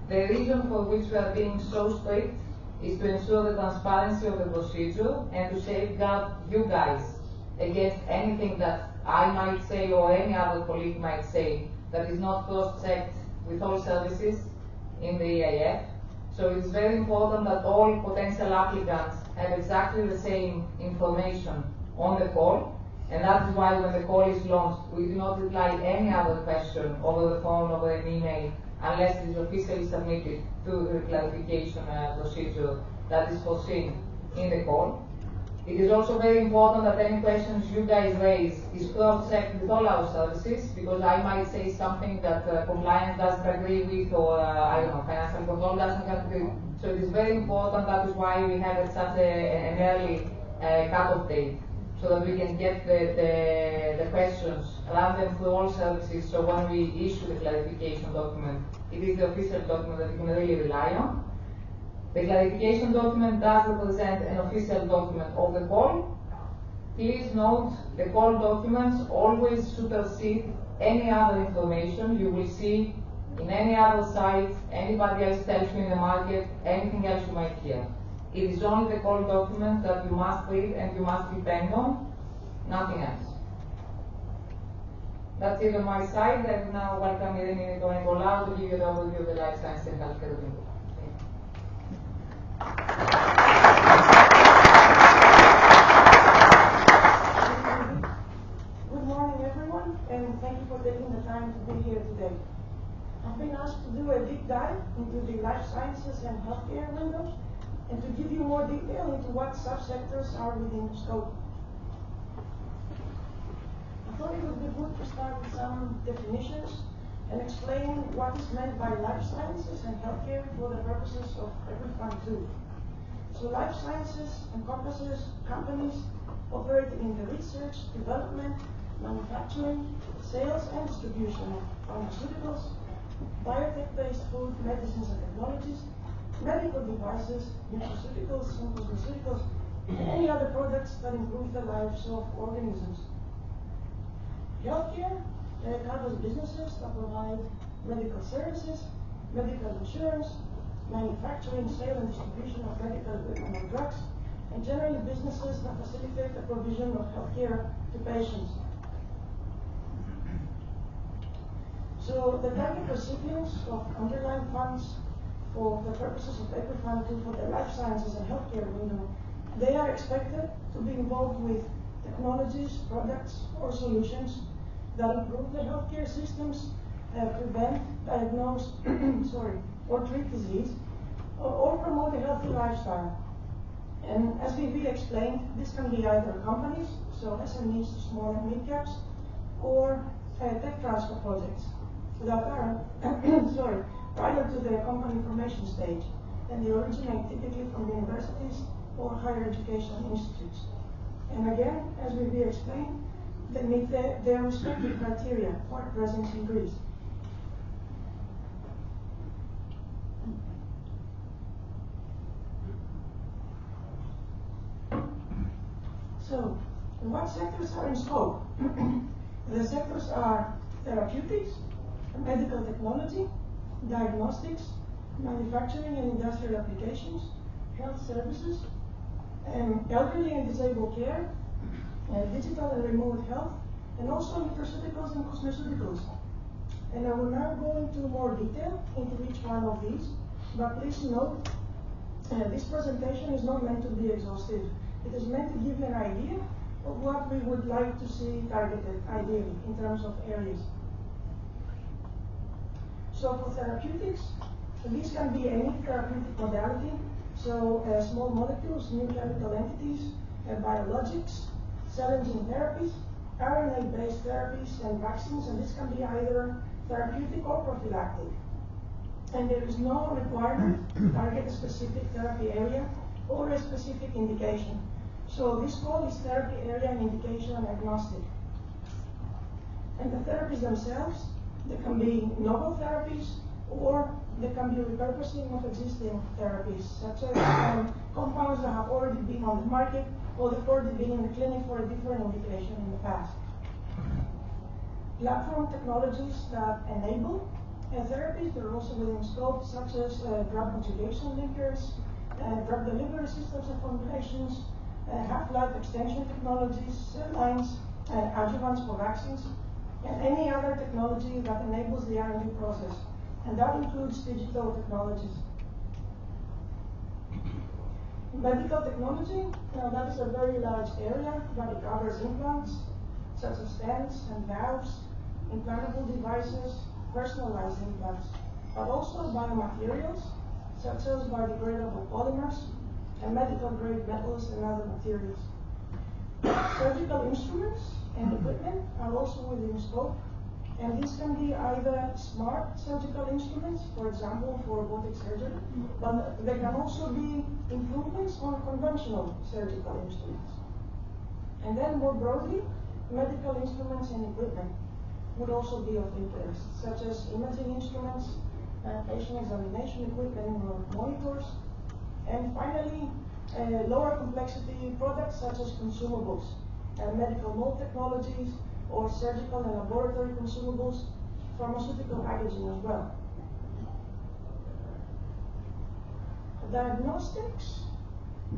Speaker 1: The reason for which we are being so strict is to ensure the transparency of the procedure and to safeguard you guys against anything that I might say or any other colleague might say that is not cross-checked with all services in the EIF. So it's very important that all potential applicants have exactly the same information on the call, and that is why when the call is launched, we do not reply any other question over the phone, over an email, unless it is officially submitted to the clarification procedure that is foreseen in the call. It is also very important that any questions you guys raise is cross-checked with all our services, because I might say something that compliance doesn't agree with, or I don't know, financial control doesn't agree. So it is very important. That is why we have such an early cut-off date, so that we can get the questions, run them through all services, so when we issue the clarification document, it is the official document that you can really rely on. The clarification document does represent an official document of the call. Please note, the call documents always supersede any other information you will see in any other site, anybody else tells you in the market, anything else you might hear. It is only the call document that you must read and you must depend on, nothing else. That's it on my side. I will now welcome Irene Nicolau to give you the overview of the life science and healthcare window.
Speaker 5: Good morning, everyone, and thank you for taking the time to be here today. I've been asked to do a deep dive into the life sciences and healthcare windows, and to give you more detail into what subsectors are within scope. I thought it would be good to start with some definitions and explain what is meant by life sciences and healthcare for the purposes of EquiFund 2. So life sciences encompasses companies operating in the research, development, manufacturing, sales and distribution of pharmaceuticals, biotech-based food, medicines and technologies, medical devices, nutraceuticals and cosmeceuticals, and any other products that improve the lives of organisms. Healthcare covers businesses that provide medical services, medical insurance, manufacturing, sale and distribution of medical equipment or drugs, and generally businesses that facilitate the provision of healthcare to patients. So the target recipients of underlying funds for the purposes of EquiFund 2 for the life sciences and healthcare window, they are expected to be involved with technologies, products, or solutions that improve the healthcare systems, prevent, diagnose, or treat disease, or promote a healthy lifestyle. And as we explained, this can be either companies, so SMEs to small and mid caps, or tech transfer projects that are prior to the company formation stage, and they originate typically from universities or higher education institutes. And again, as we explained, they meet their respective criteria for presence in Greece. So, what sectors are in scope? The sectors are therapeutics, medical technology, diagnostics, manufacturing and industrial applications, health services, elderly and disabled care, digital and remote health, and also nutraceuticals and cosmeceuticals. And I will now go into more detail into each one of these, but please note, this presentation is not meant to be exhaustive. It is meant to give you an idea of what we would like to see targeted, ideally, in terms of areas. So for therapeutics, these can be any therapeutic modality, so small molecules, new chemical entities, biologics, cell and gene therapies, RNA-based therapies and vaccines, and this can be either therapeutic or prophylactic. And there is no requirement to target a specific therapy area or a specific indication. So this call is therapy area and indication agnostic. And the therapies themselves, they can be novel therapies, or they can be repurposing of existing therapies, such as compounds that have already been on the market or they've already been in the clinic for a different indication in the past. Platform technologies that enable therapies, they're also within scope, such as drug conjugation linkers, drug delivery systems and formulations, half-life extension technologies, cell lines, adjuvants for vaccines, and any other technology that enables the R&D process. And that includes digital technologies. Medical technology, that is a very large area, but it covers implants, such as stents and valves, implantable devices, personalized implants, but also biomaterials, such as biodegradable polymers, and medical-grade metals and other materials. Surgical instruments and equipment are also within scope, and these can be either smart surgical instruments, for example, for robotic surgery, but they can also be improvements on conventional surgical instruments. And then more broadly, medical instruments and equipment would also be of interest, such as imaging instruments, patient examination equipment or monitors, and finally, lower complexity products such as consumables, medical mold technologies, or surgical and laboratory consumables, pharmaceutical packaging as well. Diagnostics,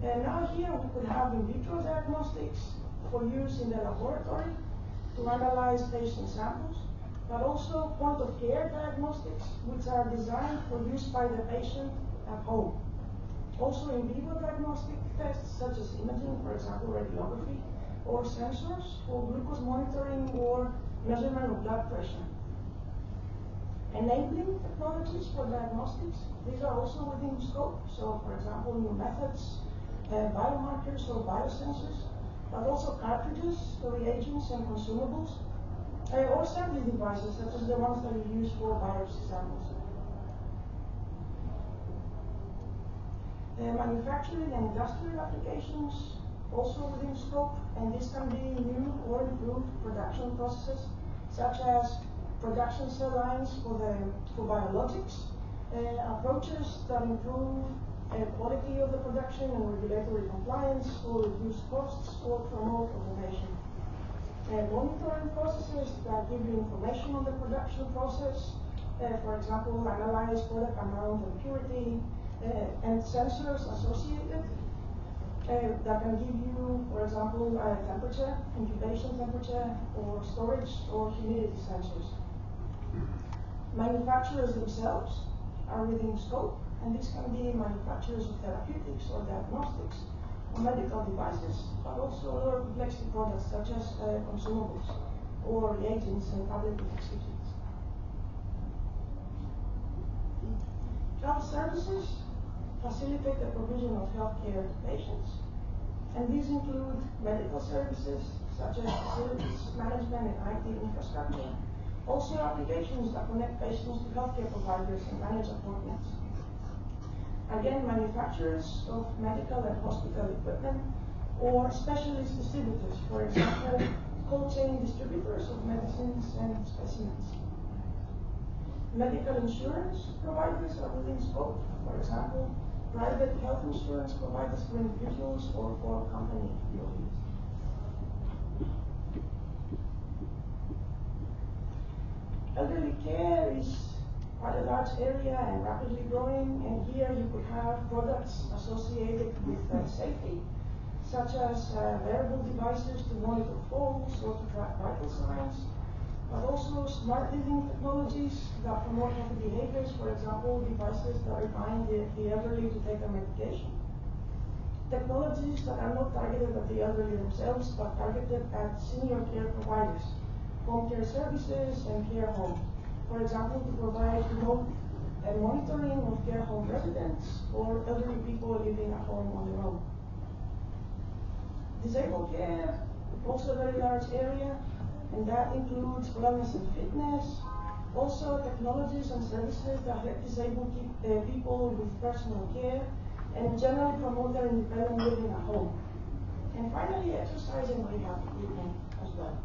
Speaker 5: and now here we could have in vitro diagnostics for use in the laboratory to analyze patient samples, but also point of care diagnostics, which are designed for use by the patient at home. Also in vivo diagnostic tests such as imaging, for example radiography, or sensors for glucose monitoring or measurement of blood pressure. Enabling technologies for diagnostics, these are also within scope. So for example, new methods, biomarkers or biosensors, but also cartridges, reagents and consumables, or sampling devices such as the ones that we use for biopsy samples. Manufacturing and industrial applications also within scope, and this can be new or improved production processes such as production cell lines for biologics, approaches that improve quality of the production and regulatory compliance, or reduce costs, or promote automation. Monitoring processes that give you information on the production process, for example, analyze product amount and purity, and sensors associated that can give you, for example, temperature, incubation temperature, or storage or humidity sensors. Manufacturers themselves are within scope, and this can be manufacturers of therapeutics or diagnostics or medical devices, but also lower complexity products such as consumables or reagents and tablet excipients. Health services facilitate the provision of healthcare to patients, and these include medical services such as facilities management and IT infrastructure, also applications that connect patients to healthcare providers and manage appointments. Again, manufacturers of medical and hospital equipment or specialist distributors, for example, cold chain distributors of medicines and specimens. Medical insurance providers are within scope, for example, private health insurance providers for individuals or for company employees. Elderly care is quite a large area and rapidly growing, and here you could have products associated with safety, such as wearable devices to monitor falls or to track vital signs, but also smart living technologies that promote healthy behaviors, for example, devices that remind the elderly to take their medication. Technologies that are not targeted at the elderly themselves, but targeted at senior care providers, home care services, and care homes. For example, to provide remote monitoring of care home residents or elderly people living at home on their own. Disabled care, also a very large area, and that includes wellness and fitness, also technologies and services that help disabled people with personal care, and generally promote their independent living at home. And finally, exercise and rehab equipment as well.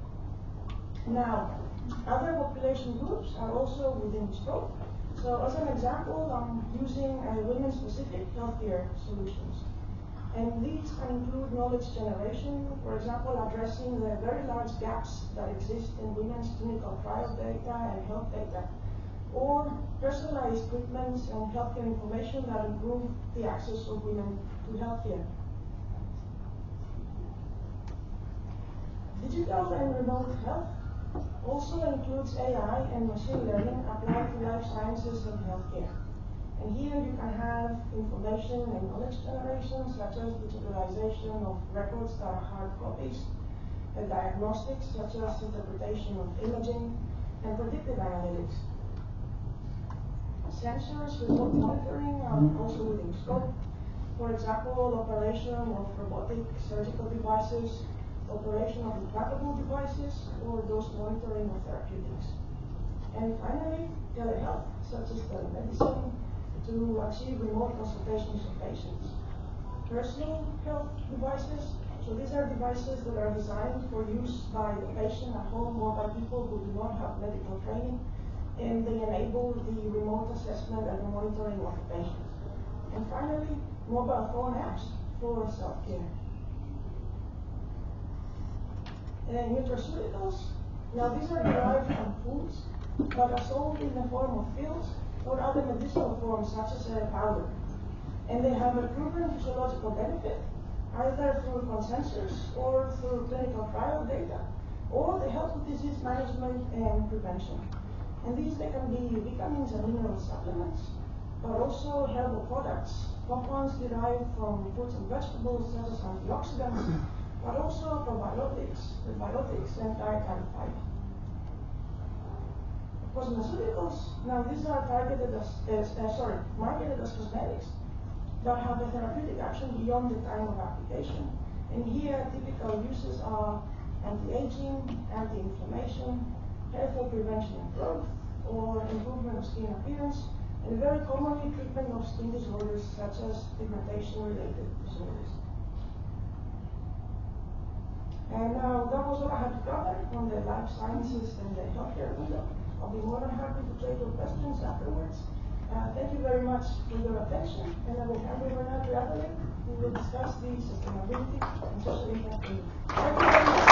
Speaker 5: Now, other population groups are also within scope. So as an example, I'm using women-specific healthcare solutions. And these can include knowledge generation, for example, addressing the very large gaps that exist in women's clinical trial data and health data, or personalized treatments and healthcare information that improve the access of women to healthcare. Digital and remote health also includes AI and machine learning applied to life sciences and healthcare. And here you can have information and knowledge generation, such as digitalization of records that are hard copies, and diagnostics, such as interpretation of imaging, and predictive analytics. Sensors remote monitoring are also within scope. For example, operation of robotic surgical devices, operation of implantable devices, or dose monitoring of therapeutics. And finally, telehealth, such as telemedicine, to achieve remote consultations of patients. Personal health devices, so these are devices that are designed for use by the patient at home or by people who do not have medical training, and they enable the remote assessment and the monitoring of the patient. And finally, mobile phone apps for self-care. Nutraceuticals, now these are derived from foods, but are sold in the form of pills or other medicinal forms such as a powder. And they have a proven physiological benefit, either through consensus or through clinical trial data, or they help with disease management and prevention. And these, they can be vitamins and mineral supplements, but also herbal products, compounds derived from fruits and vegetables such as antioxidants, but also probiotics, prebiotics, and dietary fiber. Cosmeceuticals, now these are marketed as cosmetics that have a therapeutic action beyond the time of application. And here, typical uses are anti-aging, anti-inflammation, hairfall prevention and growth, or improvement of skin appearance, and very commonly treatment of skin disorders such as pigmentation-related disorders. And now that was all I had to cover on the life sciences and the healthcare window. I'll be more than happy to take your questions afterwards. Thank you very much for your attention, and I will hand over now to Adelaide, who will discuss the sustainability and social impact. Thank you very much.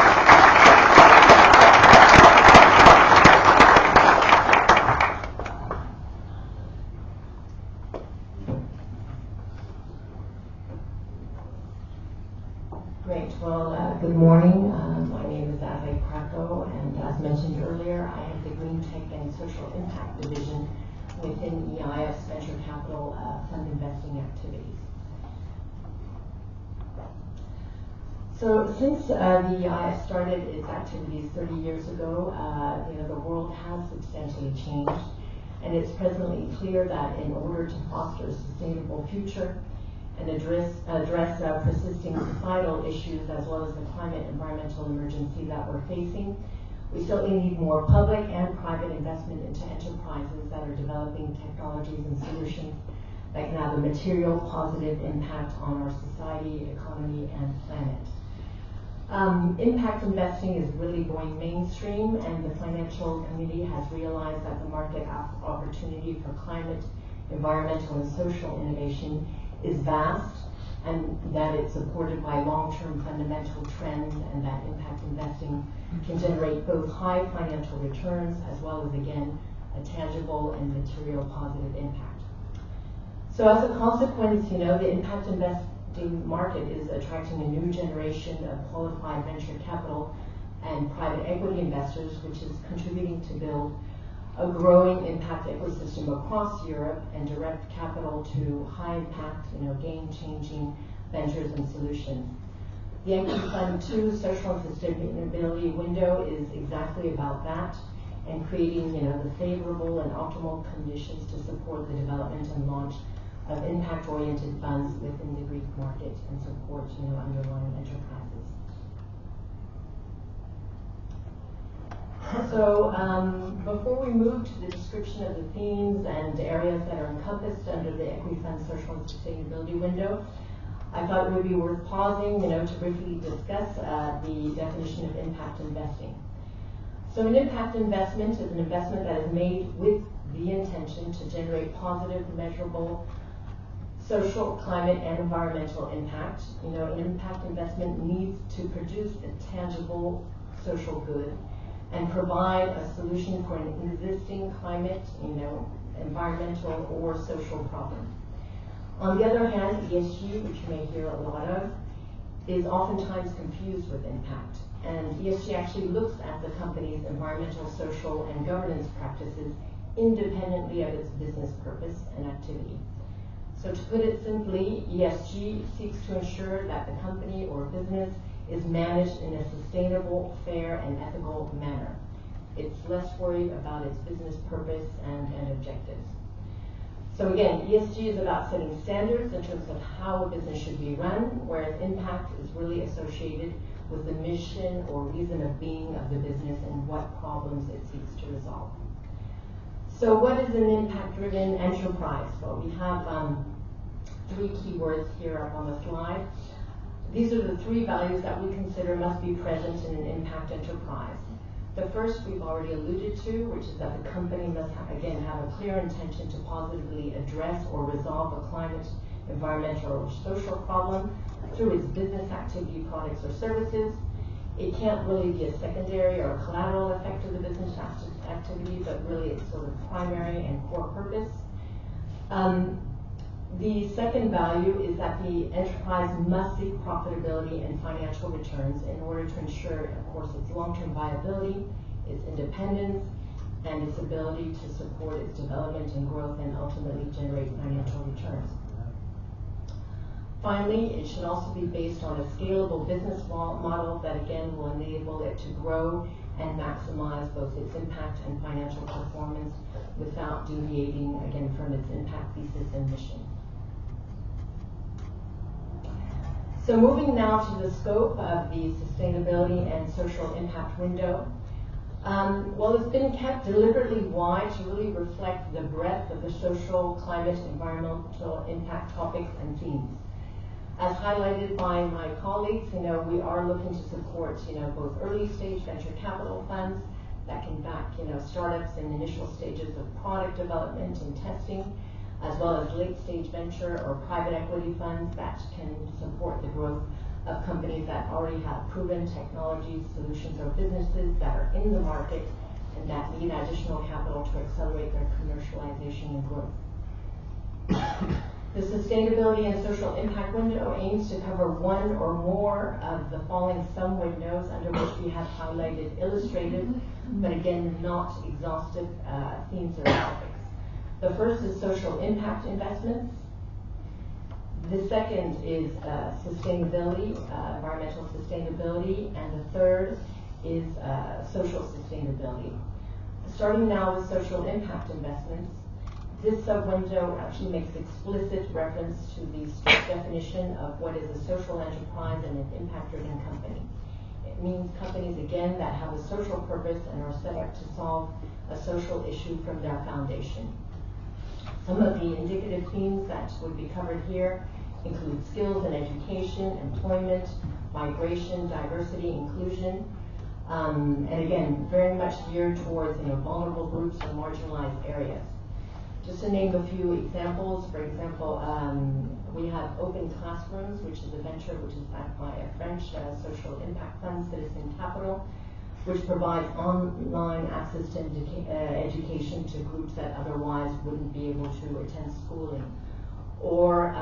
Speaker 6: Great. Well, good morning. My name is Adelaide Krakow, and as mentioned earlier, I have the Green Tech and Social Impact Division within EIF's venture capital fund investing activities. So since the EIF started its activities 30 years ago, the world has substantially changed, and it's presently clear that in order to foster a sustainable future and address persisting societal issues as well as the climate environmental emergency that we're facing, we certainly need more public and private investment into enterprises that are developing technologies and solutions that can have a material positive impact on our society, economy, and planet. Impact investing is really going mainstream, and the financial community has realized that the market opportunity for climate, environmental, and social innovation is vast, and that it's supported by long-term fundamental trends, and that impact investing can generate both high financial returns as well as, again, a tangible and material positive impact. So as a consequence, the impact investing market is attracting a new generation of qualified venture capital and private equity investors, which is contributing to build a growing impact ecosystem across Europe and direct capital to high impact, game-changing ventures and solutions. The EquiFund 2 social and sustainability window is exactly about that, and creating the favorable and optimal conditions to support the development and launch of impact-oriented funds within the Greek market and support underlying enterprises. So before we move to the description of the themes and areas that are encompassed under the EquiFund social and sustainability window, I thought it would be worth pausing, to briefly discuss the definition of impact investing. So an impact investment is an investment that is made with the intention to generate positive, measurable social, climate, and environmental impact. An impact investment needs to produce a tangible social good and provide a solution for an existing climate, environmental or social problem. On the other hand, ESG, which you may hear a lot of, is oftentimes confused with impact. And ESG actually looks at the company's environmental, social, and governance practices independently of its business purpose and activity. So to put it simply, ESG seeks to ensure that the company or business is managed in a sustainable, fair, and ethical manner. It's less worried about its business purpose and objectives. So again, ESG is about setting standards in terms of how a business should be run, whereas impact is really associated with the mission or reason of being of the business and what problems it seeks to resolve. So what is an impact-driven enterprise? Well, we have 3 keywords here up on the slide. These are the 3 values that we consider must be present in an impact enterprise. The first we've already alluded to, which is that the company must, again, have a clear intention to positively address or resolve a climate, environmental, or social problem through its business activity, products, or services. It can't really be a secondary or a collateral effect of the business activity, but really its sort of primary and core purpose. The second value is that the enterprise must seek profitability and financial returns in order to ensure, of course, its long-term viability, its independence, and its ability to support its development and growth and ultimately generate financial returns. Finally, it should also be based on a scalable business model that, again, will enable it to grow and maximize both its impact and financial performance without deviating, again, from its impact thesis and mission. So moving now to the scope of the sustainability and social impact window. Well, it's been kept deliberately wide to really reflect the breadth of the social, climate, environmental impact topics and themes. As highlighted by my colleagues, we are looking to support, both early stage venture capital funds that can back, startups in initial stages of product development and testing, as well as late-stage venture or private equity funds that can support the growth of companies that already have proven technologies, solutions, or businesses that are in the market and that need additional capital to accelerate their commercialization and growth. The Sustainability and Social Impact window aims to cover one or more of the following sum windows under which we have highlighted illustrative, but again, not exhaustive themes or topics. The first is social impact investments. The second is sustainability, environmental sustainability, and the third is social sustainability. Starting now with social impact investments, this sub-window actually makes explicit reference to the strict definition of what is a social enterprise and an impact-driven company. It means companies, again, that have a social purpose and are set up to solve a social issue from their foundation. Some of the indicative themes that would be covered here include skills and education, employment, migration, diversity, inclusion, and again, very much geared towards vulnerable groups or marginalized areas. Just to name a few examples, for example, we have Open Classrooms, which is a venture which is backed by a French social impact fund, Citizen Capital, which provides online access to education to groups that otherwise wouldn't be able to attend schooling. Or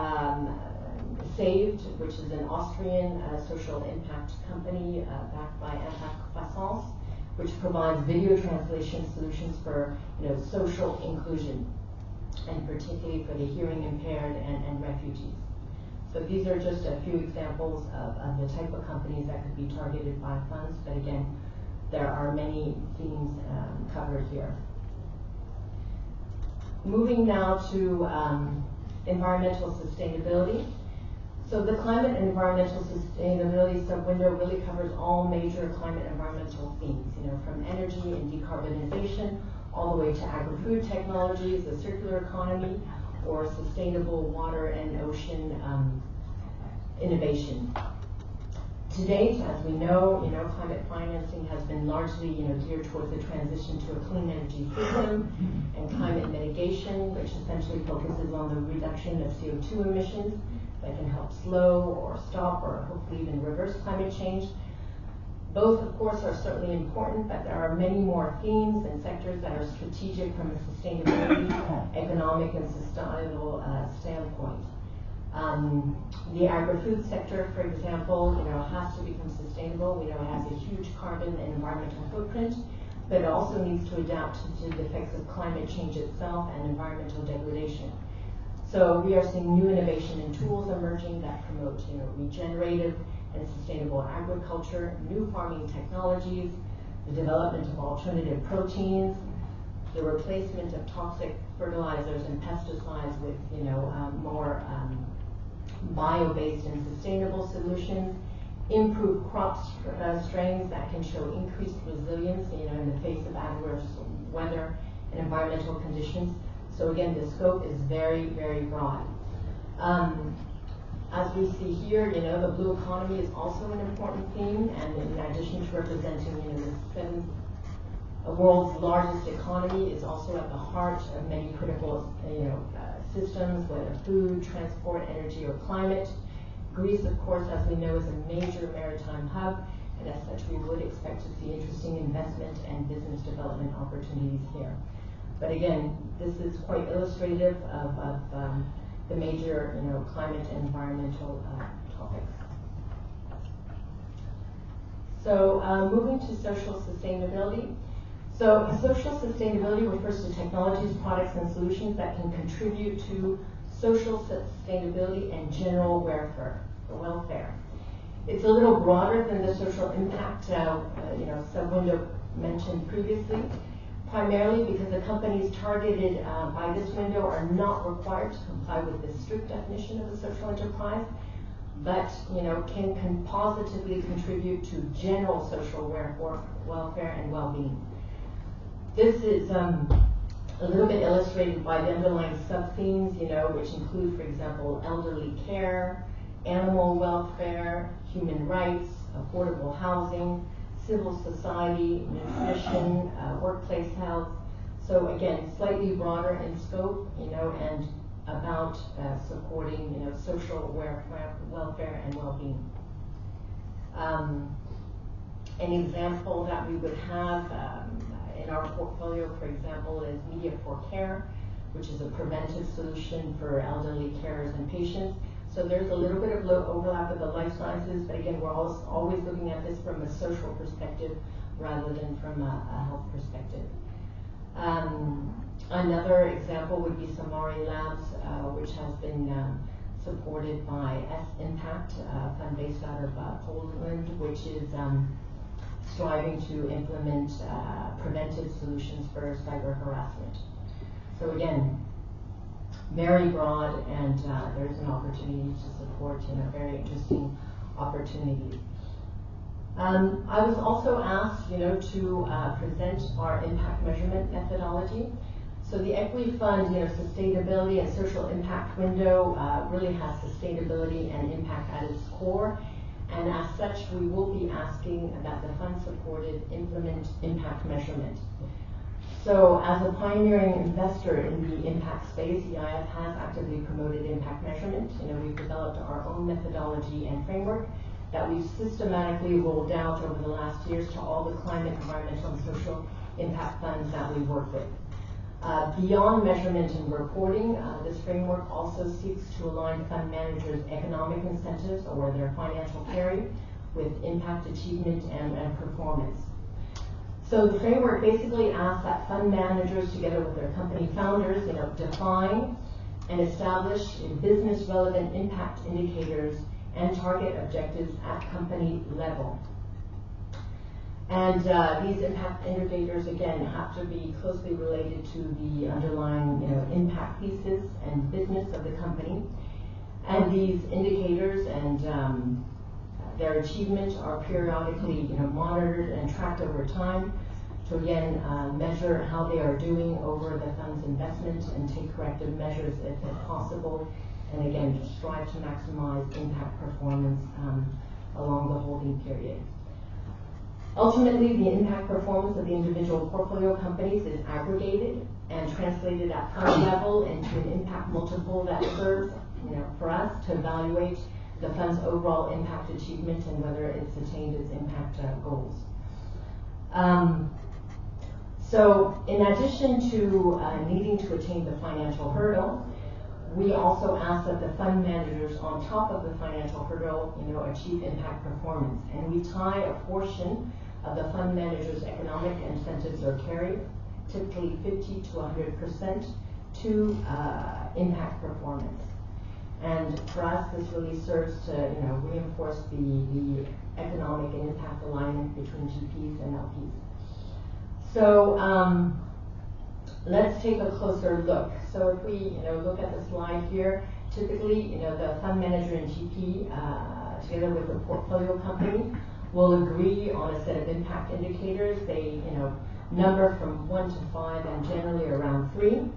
Speaker 6: Saved, which is an Austrian social impact company backed by Impact Croissance, which provides video translation solutions for social inclusion, and particularly for the hearing impaired and refugees. So these are just a few examples of the type of companies that could be targeted by funds, but again, there are many themes covered here. Moving now to environmental sustainability. So the climate and environmental sustainability sub-window really covers all major climate and environmental themes, from energy and decarbonization all the way to agri-food technologies, the circular economy, or sustainable water and ocean innovation. To date, as we know, climate financing has been largely, geared towards the transition to a clean energy system and climate mitigation, which essentially focuses on the reduction of CO2 emissions that can help slow or stop or hopefully even reverse climate change. Both, of course, are certainly important, but there are many more themes and sectors that are strategic from a sustainability, economic, and societal standpoint. The agri-food sector, for example, has to become sustainable. We know it has a huge carbon and environmental footprint, but it also needs to adapt to the effects of climate change itself and environmental degradation. So we are seeing new innovation and tools emerging that promote, regenerative and sustainable agriculture, new farming technologies, the development of alternative proteins, the replacement of toxic fertilizers and pesticides with, more bio-based and sustainable solutions, improved crop strains that can show increased resilience, in the face of adverse weather and environmental conditions. So again, the scope is very, very broad. As we see here, the blue economy is also an important theme, and in addition to representing, the seventh world's largest economy, is also at the heart of many critical, systems, whether food, transport, energy, or climate. Greece, of course, as we know, is a major maritime hub, and as such, we would expect to see interesting investment and business development opportunities here. But again, this is quite illustrative of the major, climate and environmental topics. So moving to social sustainability. So social sustainability refers to technologies, products, and solutions that can contribute to social sustainability and general welfare. It's a little broader than the social impact, sub-window mentioned previously, primarily because the companies targeted by this window are not required to comply with the strict definition of a social enterprise, but can positively contribute to general social welfare and well-being. This is a little bit illustrated by the underlying sub-themes, which include, for example, elderly care, animal welfare, human rights, affordable housing, civil society, nutrition, workplace health. So again, slightly broader in scope, and about supporting, social welfare and well-being. An example that we would have in our portfolio, for example, is Media for Care, which is a preventive solution for elderly carers and patients. So there's a little bit of overlap with the life sciences, but again, we're always looking at this from a social perspective rather than from a health perspective. Another example would be Samari Labs, which has been supported by S-Impact, a fund based out of Poland, which is striving to implement preventive solutions for cyber harassment. So again, very broad, and there's an opportunity to support, very interesting opportunities. I was also asked, to present our impact measurement methodology. So the EquiFund, sustainability and social impact window really has sustainability and impact at its core. And as such, we will be asking that the fund-supported implement impact measurement. So as a pioneering investor in the impact space, EIF has actively promoted impact measurement. We've developed our own methodology and framework that we've systematically rolled out over the last years to all the climate, environmental, and social impact funds that we work with. Beyond measurement and reporting, this framework also seeks to align fund managers' economic incentives or their financial carry with impact achievement and performance. So the framework basically asks that fund managers, together with their company founders, define and establish business relevant impact indicators and target objectives at company level. And these impact indicators, again, have to be closely related to the underlying, impact thesis and business of the company. And these indicators and their achievements are periodically, monitored and tracked over time to again measure how they are doing over the fund's investment and take corrective measures if possible. And again, to strive to maximize impact performance along the holding period. Ultimately, the impact performance of the individual portfolio companies is aggregated and translated at fund level into an impact multiple that serves, for us to evaluate the fund's overall impact achievement and whether it's attained its impact goals. So in addition to needing to attain the financial hurdle, we also ask that the fund managers on top of the financial hurdle, achieve impact performance. And we tie a portion of the fund manager's economic incentives or carry, typically 50 to 100%, to impact performance. And for us, this really serves to, reinforce the economic and impact alignment between GPs and LPs. So let's take a closer look. So if we, look at the slide here, typically, the fund manager and GP, together with the portfolio company, will agree on a set of impact indicators. They, number from 1 to 5 and generally around 3.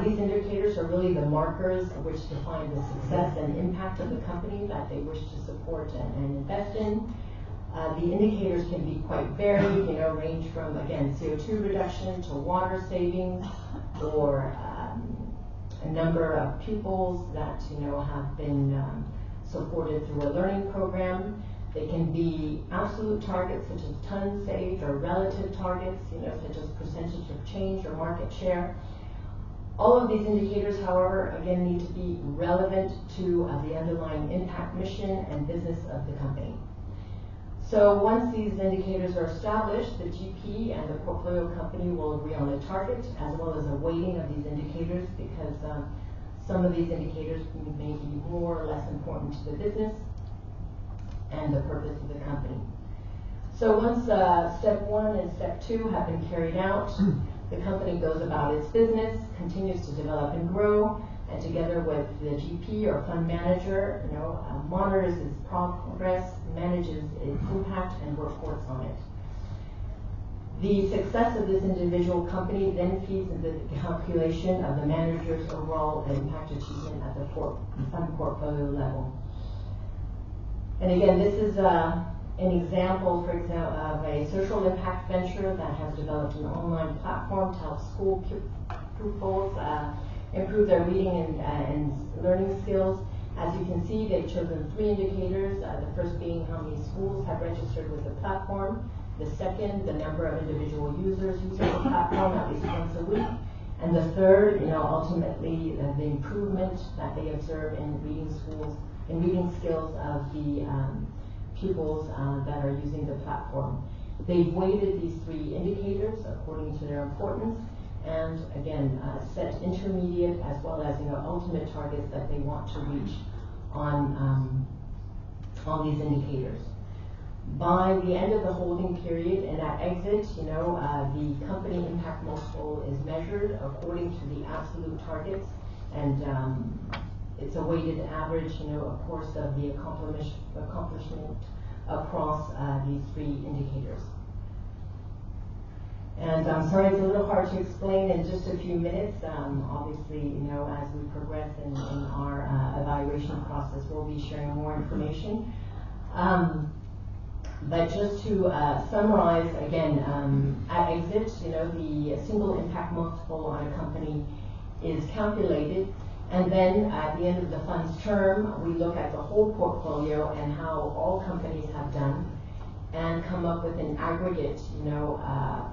Speaker 6: These indicators are really the markers which define the success and impact of the company that they wish to support and invest in. The indicators can be quite varied, range from, again, CO2 reduction to water savings, or a number of pupils that, have been supported through a learning program. They can be absolute targets such as tons saved, or relative targets, such as percentage of change or market share. All of these indicators, however, again, need to be relevant to the underlying impact mission and business of the company. So once these indicators are established, the GP and the portfolio company will agree on a target as well as a weighting of these indicators, because some of these indicators may be more or less important to the business and the purpose of the company. So once step 1 and step 2 have been carried out, the company goes about its business, continues to develop and grow, and together with the GP or fund manager, monitors its progress, manages its impact, and reports on it. The success of this individual company then feeds into the calculation of the manager's overall impact achievement at the fund portfolio level. And again, this is an example, for example, of a social impact venture that has developed an online platform to help school pupils improve their reading and learning skills. As you can see, they've chosen 3 indicators. The first being how many schools have registered with the platform. The second, the number of individual users using the platform at least once a week. And the third, ultimately the improvement that they observe in reading skills of the pupils that are using the platform. They've weighted these 3 indicators according to their importance, and again, set intermediate as well as ultimate targets that they want to reach on these indicators. By the end of the holding period and at exit, the company impact multiple is measured according to the absolute targets, and it's a weighted average, of course, of the accomplishment across these 3 indicators. And I'm sorry, it's a little hard to explain in just a few minutes. Obviously, as we progress in our evaluation process, we'll be sharing more information. But just to summarize again, at exit, the single impact multiple on a company is calculated, and then at the end of the fund's term, we look at the whole portfolio and how all companies have done, and come up with an aggregate,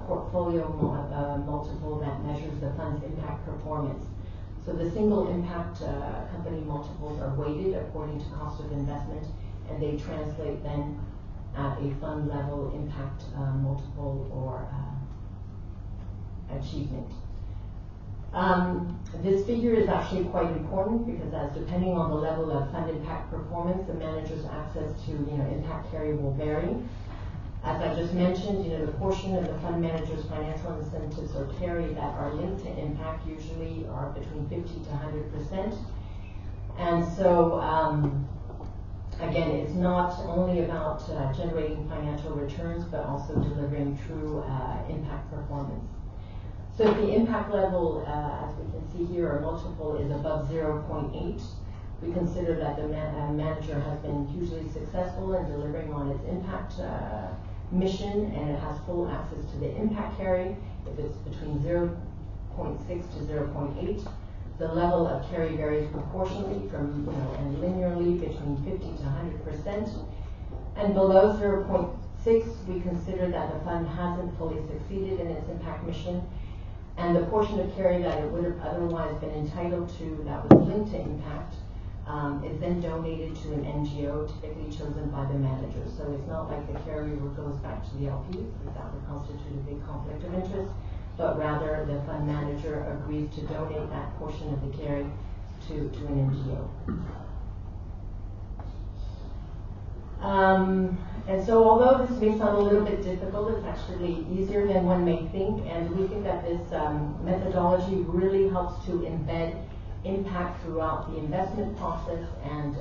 Speaker 6: portfolio multiple that measures the fund's impact performance. So the single impact company multiples are weighted according to cost of investment, and they translate then at a fund level impact multiple or achievement. This figure is actually quite important because as depending on the level of fund impact performance, the manager's access to impact carry will vary. As I just mentioned, the portion of the fund manager's financial incentives or carry that are linked to impact usually are between 50 to 100%. And so, again, it's not only about generating financial returns, but also delivering true impact performance. So if the impact level, as we can see here, or multiple is above 0.8, we consider that the manager has been hugely successful in delivering on its impact mission, and it has full access to the impact carry. If it's between 0.6 to 0.8, the level of carry varies proportionally from, and linearly between 50 to 100%. And below 0.6, we consider that the fund hasn't fully succeeded in its impact mission, and the portion of carry that it would have otherwise been entitled to that was linked to impact is then donated to an NGO, typically chosen by the manager. So it's not like the carry goes back to the LPs, because that would constitute a big conflict of interest, but rather the fund manager agrees to donate that portion of the carry to an NGO. And so although this may sound a little bit difficult, it's actually easier than one may think, and we think that this methodology really helps to embed impact throughout the investment process and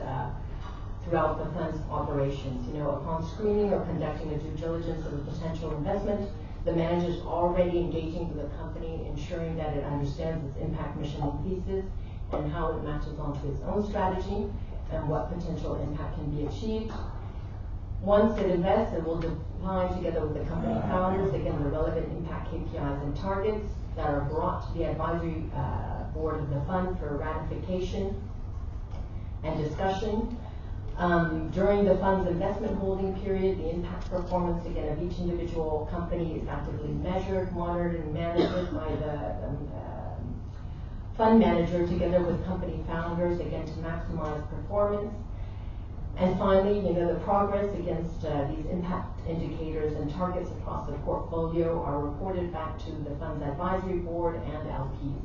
Speaker 6: throughout the fund's operations. Upon screening or conducting a due diligence of a potential investment, the manager is already engaging with the company, ensuring that it understands its impact mission and thesis and how it matches onto its own strategy and what potential impact can be achieved. Once it invests, it will define together with the company founders, again, the relevant impact KPIs and targets that are brought to the advisory board of the fund for ratification and discussion. During the fund's investment holding period, the impact performance, again, of each individual company is actively measured, monitored, and managed by the fund manager together with company founders, again, to maximize performance. And finally, the progress against these impact indicators and targets across the portfolio are reported back to the fund's advisory board and LPs.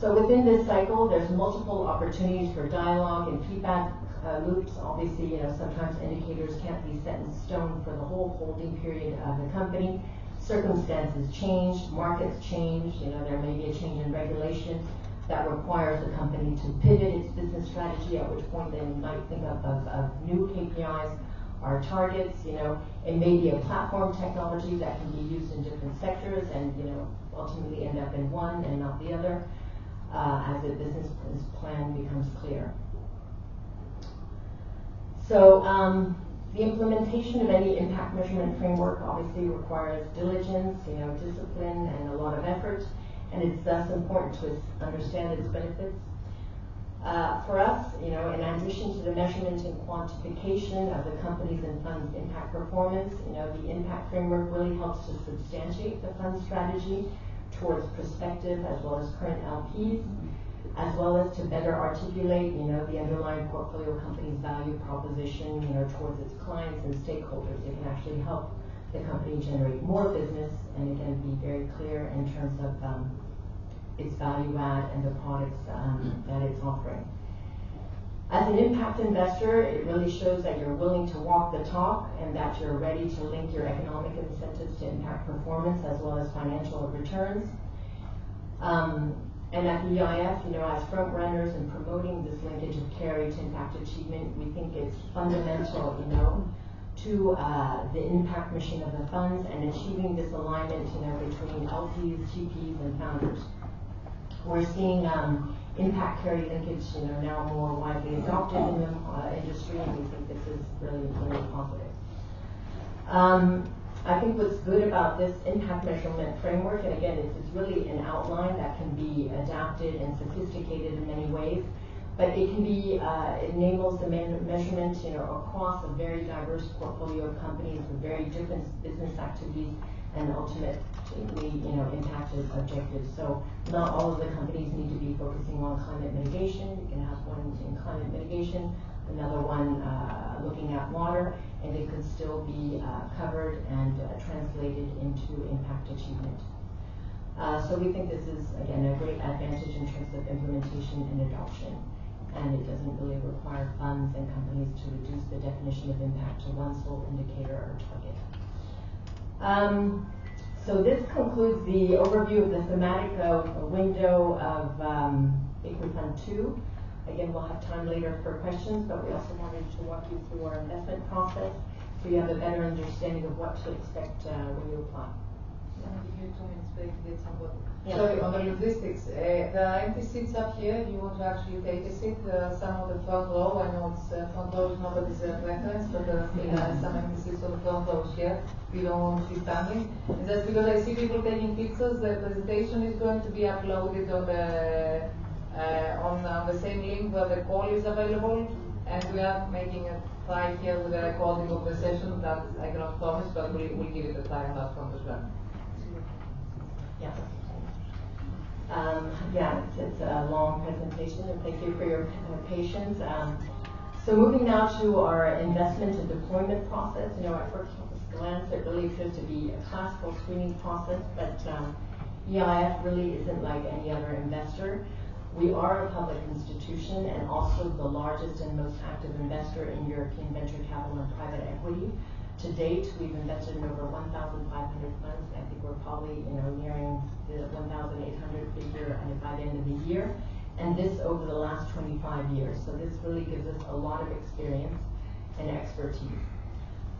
Speaker 6: So within this cycle, there's multiple opportunities for dialogue and feedback loops. Obviously, sometimes indicators can't be set in stone for the whole holding period of the company. Circumstances change, markets change, there may be a change in regulation that requires the company to pivot its business strategy, at which point they might think of new KPIs or targets. It may be a platform technology that can be used in different sectors and ultimately end up in one and not the other as the business plan becomes clear. So The implementation of any impact measurement framework obviously requires diligence, discipline, and a lot of effort, and it's thus important to understand its benefits. For us, in addition to the measurement and quantification of the company's and funds' impact performance, the impact framework really helps to substantiate the fund strategy towards prospective as well as current LPs, as well as to better articulate, the underlying portfolio company's value proposition, towards its clients and stakeholders. It can actually help the company generate more business, and again, be very clear in terms of its value add and the products that it's offering. As an impact investor, it really shows that you're willing to walk the talk and that you're ready to link your economic incentives to impact performance as well as financial returns. And at the EIF, as front runners in promoting this linkage of carry to impact achievement, we think it's fundamental, to the impact mission of the funds and achieving this alignment, between LPs, GPs, and founders. We're seeing impact carry linkage, now more widely adopted in the industry, and we think this is really, really positive. I think what's good about this impact measurement framework, and again, it's really an outline that can be adapted and sophisticated in many ways, but it can be, it enables the measurement, across a very diverse portfolio of companies with very different business activities and ultimately, impacted objectives. So not all of the companies need to be focusing on climate mitigation. You can have one in climate mitigation, another one looking at water, and it could still be covered and translated into impact achievement. So we think this is, again, a great advantage in terms of implementation and adoption, and it doesn't really require funds and companies to reduce the definition of impact to one sole indicator or target. So this concludes the overview of the thematic window of EquiFund 2. Again, we'll have time later for questions, but we also wanted to walk you through our investment process so you have a better understanding of what to expect when you apply.
Speaker 1: Can I give you 2 minutes break to get some water?
Speaker 6: Yeah.
Speaker 1: Sorry, on the logistics, the empty seats up here, if you want to actually take a seat, some of the front row, I know it's front row is nobody's preference, but there are still some empty seats on the front rows here. We don't want to be standing. And that's because I see people taking pictures. The presentation is going to be uploaded on the same link where the call is available, and we are making a try here with a recording of the session that I cannot promise, but we'll give it a try on that front as well.
Speaker 6: Yeah. It's a long presentation, and thank you for your patience. So moving now to our investment and deployment process. At first glance, it really appears to be a classical screening process, but EIF really isn't like any other investor. We are a public institution and also the largest and most active investor in European venture capital and private equity. To date, we've invested in over 1,500 funds. I think we're probably, nearing the 1,800 figure by the end of the year, and this over the last 25 years. So this really gives us a lot of experience and expertise.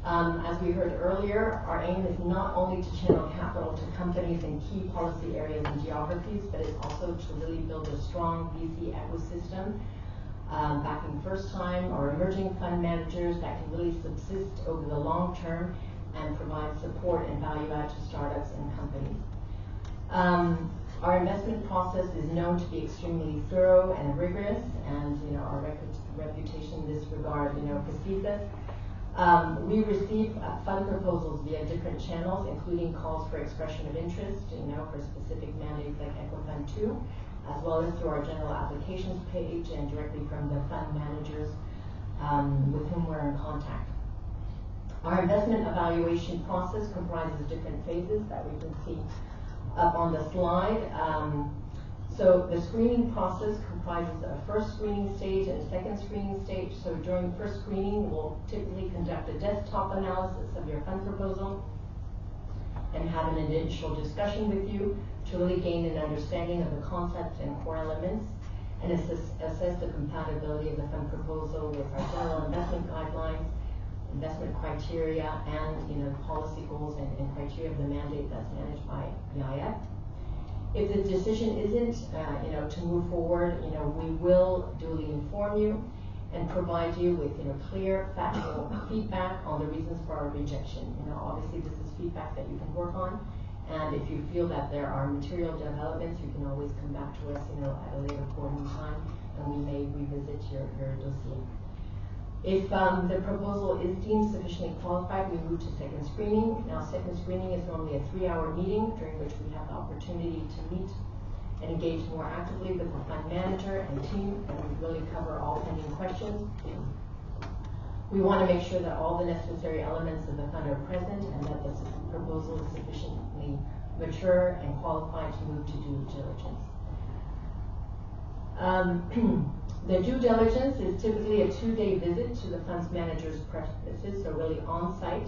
Speaker 6: As we heard earlier, our aim is not only to channel capital to companies in key policy areas and geographies, but it's also to really build a strong VC ecosystem, backing first-time or emerging fund managers that can really subsist over the long term and provide support and value add to startups and companies. Our investment process is known to be extremely thorough and rigorous, and our reputation in this regard, precedes us. We receive fund proposals via different channels, including calls for expression of interest, for specific mandates like EquiFund 2, as well as through our general applications page and directly from the fund managers with whom we're in contact. Our investment evaluation process comprises different phases that we can see up on the slide. So the screening process comprises a first screening stage and a second screening stage. So during first screening, we'll typically conduct a desktop analysis of your fund proposal and have an initial discussion with you to really gain an understanding of the concepts and core elements and assess the compatibility of the fund proposal with our general investment guidelines, investment criteria, and policy goals and criteria of the mandate that's managed by EIF. If the decision isn't, to move forward, we will duly inform you, and provide you with clear, factual feedback on the reasons for our rejection. Obviously this is feedback that you can work on, and if you feel that there are material developments, you can always come back to us at a later point in time, and we may revisit your dossier. If the proposal is deemed sufficiently qualified, we move to second screening. Now, second screening is normally a 3-hour meeting during which we have the opportunity to meet and engage more actively with the fund manager and team, and we really cover all pending questions. We want to make sure that all the necessary elements of the fund are present and that the proposal is sufficiently mature and qualified to move to due diligence. The due diligence is typically a 2-day visit to the fund's manager's premises, so really on-site,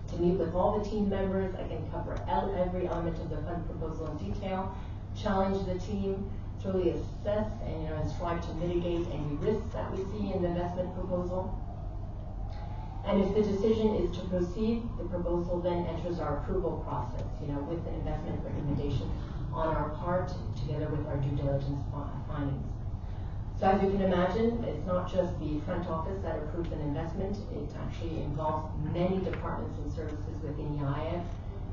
Speaker 6: to meet with all the team members. I can cover every element of the fund proposal in detail, challenge the team, to really assess and strive to mitigate any risks that we see in the investment proposal. And if the decision is to proceed, the proposal then enters our approval process, with an investment recommendation on our part, together with our due diligence findings. So as you can imagine, it's not just the front office that approves an investment. It actually involves many departments and services within EIF.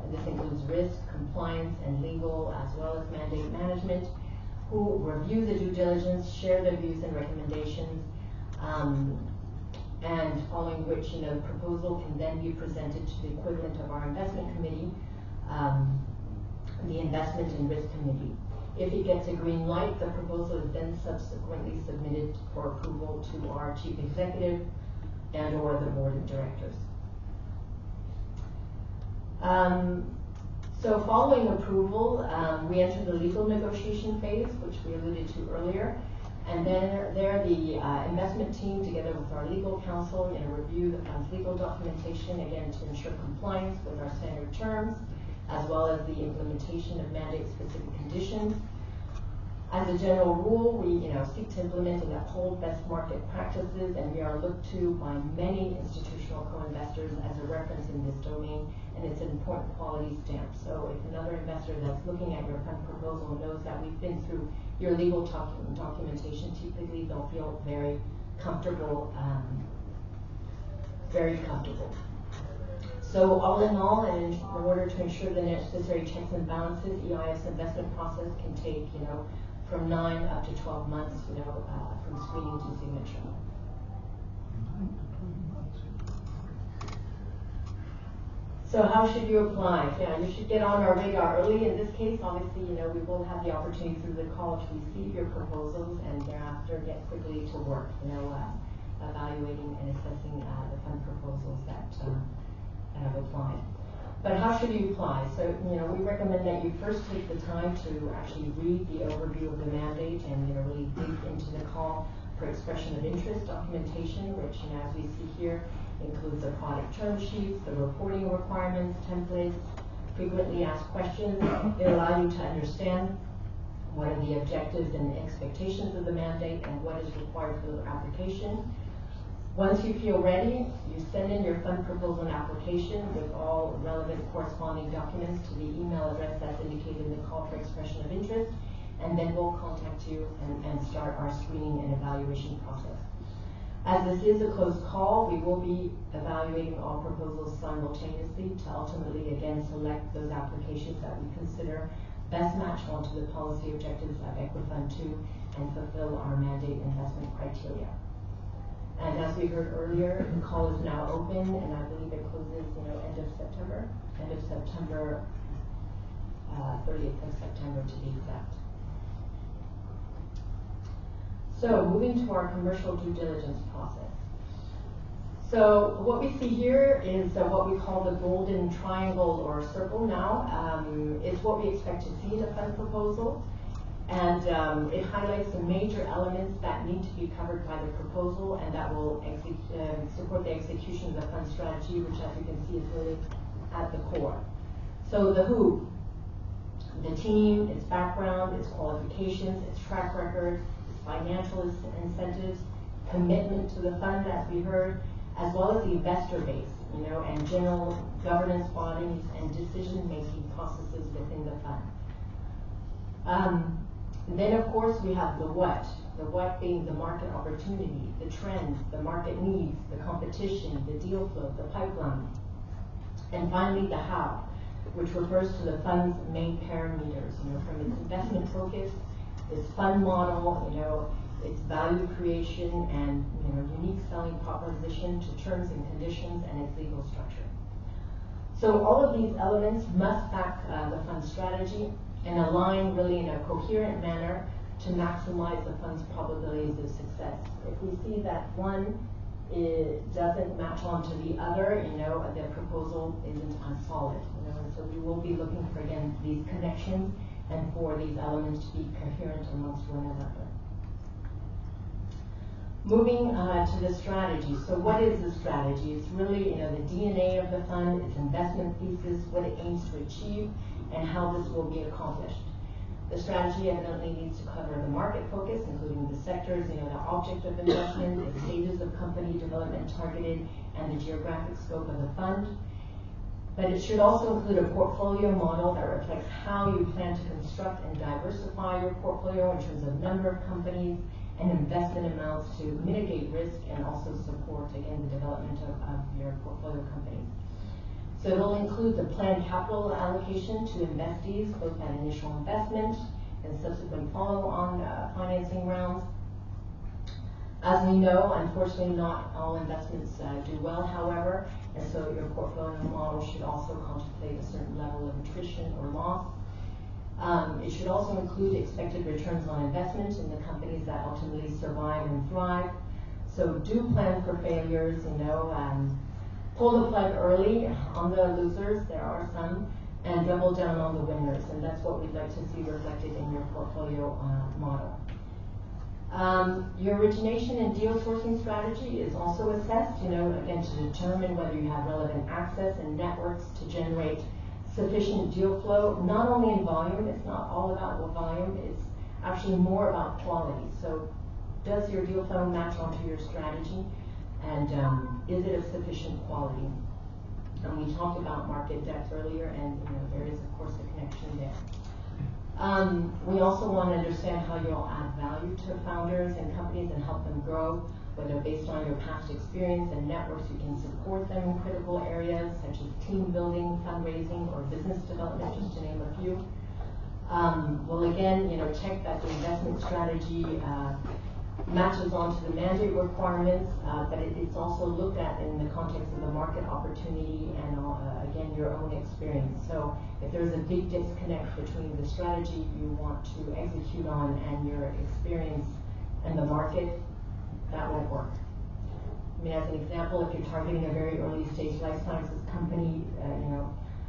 Speaker 6: And this includes risk, compliance, and legal, as well as mandate management, who review the due diligence, share their views and recommendations, and following which, the proposal can then be presented to the equivalent of our investment committee, the investment and risk committee. If it gets a green light, the proposal is then subsequently submitted for approval to our chief executive and or the board of directors. So following approval, we enter the legal negotiation phase, which we alluded to earlier. And then there the investment team, together with our legal counsel, review the fund's legal documentation, again to ensure compliance with our standard terms, as well as the implementation of mandate-specific conditions. As a general rule, we seek to implement and uphold best market practices, and we are looked to by many institutional co-investors as a reference in this domain, and it's an important quality stamp. So if another investor that's looking at your fund proposal knows that we've been through your legal documentation, typically they'll feel very comfortable, So all in all, and in order to ensure the necessary checks and balances, EIF's investment process can take, from 9 up to 12 months, from screening to signature. So how should you apply? Yeah, you should get on our radar early. In this case, obviously, we will have the opportunity through the call to receive your proposals and thereafter get quickly to work, evaluating and assessing the fund proposals that have applied. But how should you apply? So, we recommend that you first take the time to actually read the overview of the mandate and, really dig into the call for expression of interest documentation, which, as we see here, includes the product term sheets, the reporting requirements, templates, frequently asked questions. It allows you to understand what are the objectives and expectations of the mandate and what is required for the application. Once you feel ready, you send in your fund proposal and application with all relevant corresponding documents to the email address that's indicated in the call for expression of interest, and then we'll contact you and start our screening and evaluation process. As this is a closed call, we will be evaluating all proposals simultaneously to ultimately again select those applications that we consider best match onto the policy objectives of EquiFund 2 and fulfill our mandate investment criteria. And as we heard earlier, the call is now open, and I believe it closes, end of September, 30th of September to be exact. So moving to our commercial due diligence process. So what we see here is what we call the golden triangle or circle now. It's what we expect to see in a fund proposal. And it highlights the major elements that need to be covered by the proposal and that will support the execution of the fund strategy, which as you can see is really at the core. So the who, the team, its background, its qualifications, its track record, its financial incentives, commitment to the fund as we heard, as well as the investor base, and general governance bodies and decision-making processes within the fund. And then, of course, we have the what. The what being the market opportunity, the trends, the market needs, the competition, the deal flow, the pipeline. And finally, the how, which refers to the fund's main parameters, from its investment focus, its fund model, its value creation and, unique selling proposition to terms and conditions and its legal structure. So all of these elements must back the fund's strategy and align really in a coherent manner to maximize the fund's probabilities of success. If we see that one doesn't match onto the other, the proposal isn't as solid. And so we will be looking for, again, these connections and for these elements to be coherent amongst one another. Moving to the strategy. So what is the strategy? It's really, the DNA of the fund, its investment thesis, what it aims to achieve, and how this will be accomplished. The strategy evidently needs to cover the market focus, including the sectors, the object of investment, the stages of company development targeted, and the geographic scope of the fund. But it should also include a portfolio model that reflects how you plan to construct and diversify your portfolio in terms of number of companies and investment amounts to mitigate risk and also support, again, the development of your portfolio companies. So it'll include the planned capital allocation to investees, both at initial investment and subsequent follow-on financing rounds. As we know, unfortunately, not all investments do well, however, and so your portfolio model should also contemplate a certain level of attrition or loss. It should also include expected returns on investment in the companies that ultimately survive and thrive. So do plan for failures, pull the plug early on the losers, there are some, and double down on the winners. And that's what we'd like to see reflected in your portfolio model. Your origination and deal sourcing strategy is also assessed, again, to determine whether you have relevant access and networks to generate sufficient deal flow, not only in volume. It's not all about the volume, it's actually more about quality. So does your deal flow match onto your strategy, and is it of sufficient quality? And we talked about market depth earlier, and there is of course a connection there. We also want to understand how you'll add value to founders and companies and help them grow, whether based on your past experience and networks you can support them in critical areas such as team building, fundraising, or business development, just to name a few. We'll again, check that the investment strategy matches onto the mandate requirements, but it's also looked at in the context of the market opportunity and again, your own experience. So if there's a big disconnect between the strategy you want to execute on and your experience and the market, that won't work. I mean, as an example, if you're targeting a very early stage life sciences company,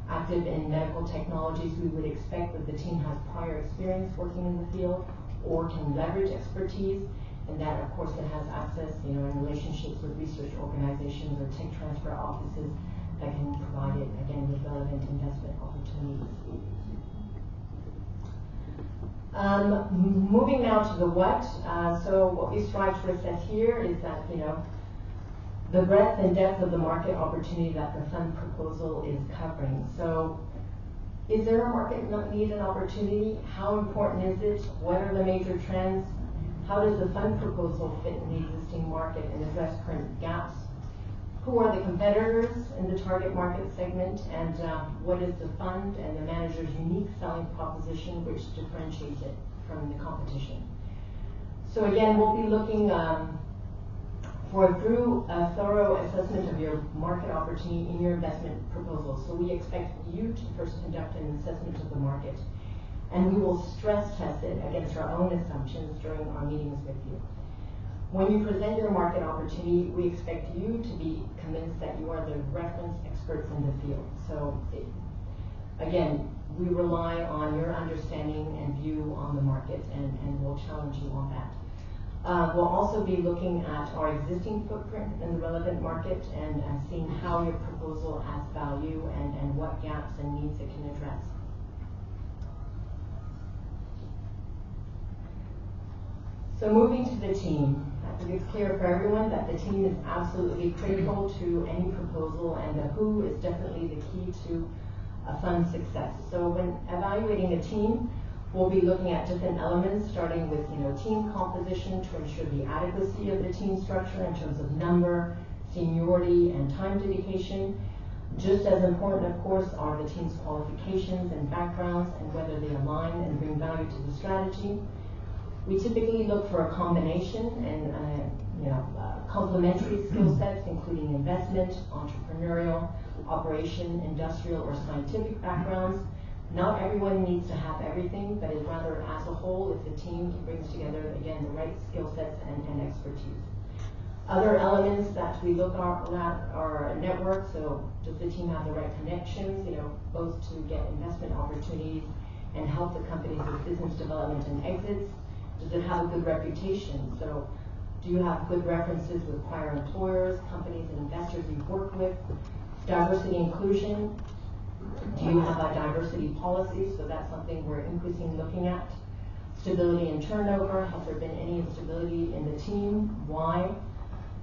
Speaker 6: active in medical technologies, we would expect that the team has prior experience working in the field or can leverage expertise, and that of course it has access, in relationships with research organizations or tech transfer offices that can provide it, again, with relevant investment opportunities. Moving now to the what. So what we strive to assess here is that, the breadth and depth of the market opportunity that the fund proposal is covering. So is there a market need and opportunity? How important is it? What are the major trends? How does the fund proposal fit in the existing market and address current gaps? Who are the competitors in the target market segment? And what is the fund and the manager's unique selling proposition which differentiates it from the competition? So again, we'll be looking for a thorough assessment of your market opportunity in your investment proposal. So we expect you to first conduct an assessment of the market, and we will stress test it against our own assumptions during our meetings with you. When you present your market opportunity, we expect you to be convinced that you are the reference experts in the field. So again, we rely on your understanding and view on the market, and we'll challenge you on that. We'll also be looking at our existing footprint in the relevant market and seeing how your proposal adds value and what gaps and needs it can address. So moving to the team. I think it's clear for everyone that the team is absolutely critical to any proposal, and the who is definitely the key to a fund's success. So when evaluating a team, We'll be looking at different elements, starting with team composition to ensure the adequacy of the team structure in terms of number, seniority, and time dedication. Just as important, of course, are the team's qualifications and backgrounds and whether they align and bring value to the strategy. We typically look for a combination and complementary skill sets, including investment, entrepreneurial, operation, industrial, or scientific backgrounds. Not everyone needs to have everything, but rather as a whole, if the team brings together, again, the right skill sets and expertise. Other elements that we look at are network, so does the team have the right connections, both to get investment opportunities and help the companies with business development and exits? Does it have a good reputation? So do you have good references with prior employers, companies and investors you've worked with? Diversity inclusion. Do you have a diversity policy? So that's something we're increasingly looking at. Stability and turnover. Has there been any instability in the team? Why?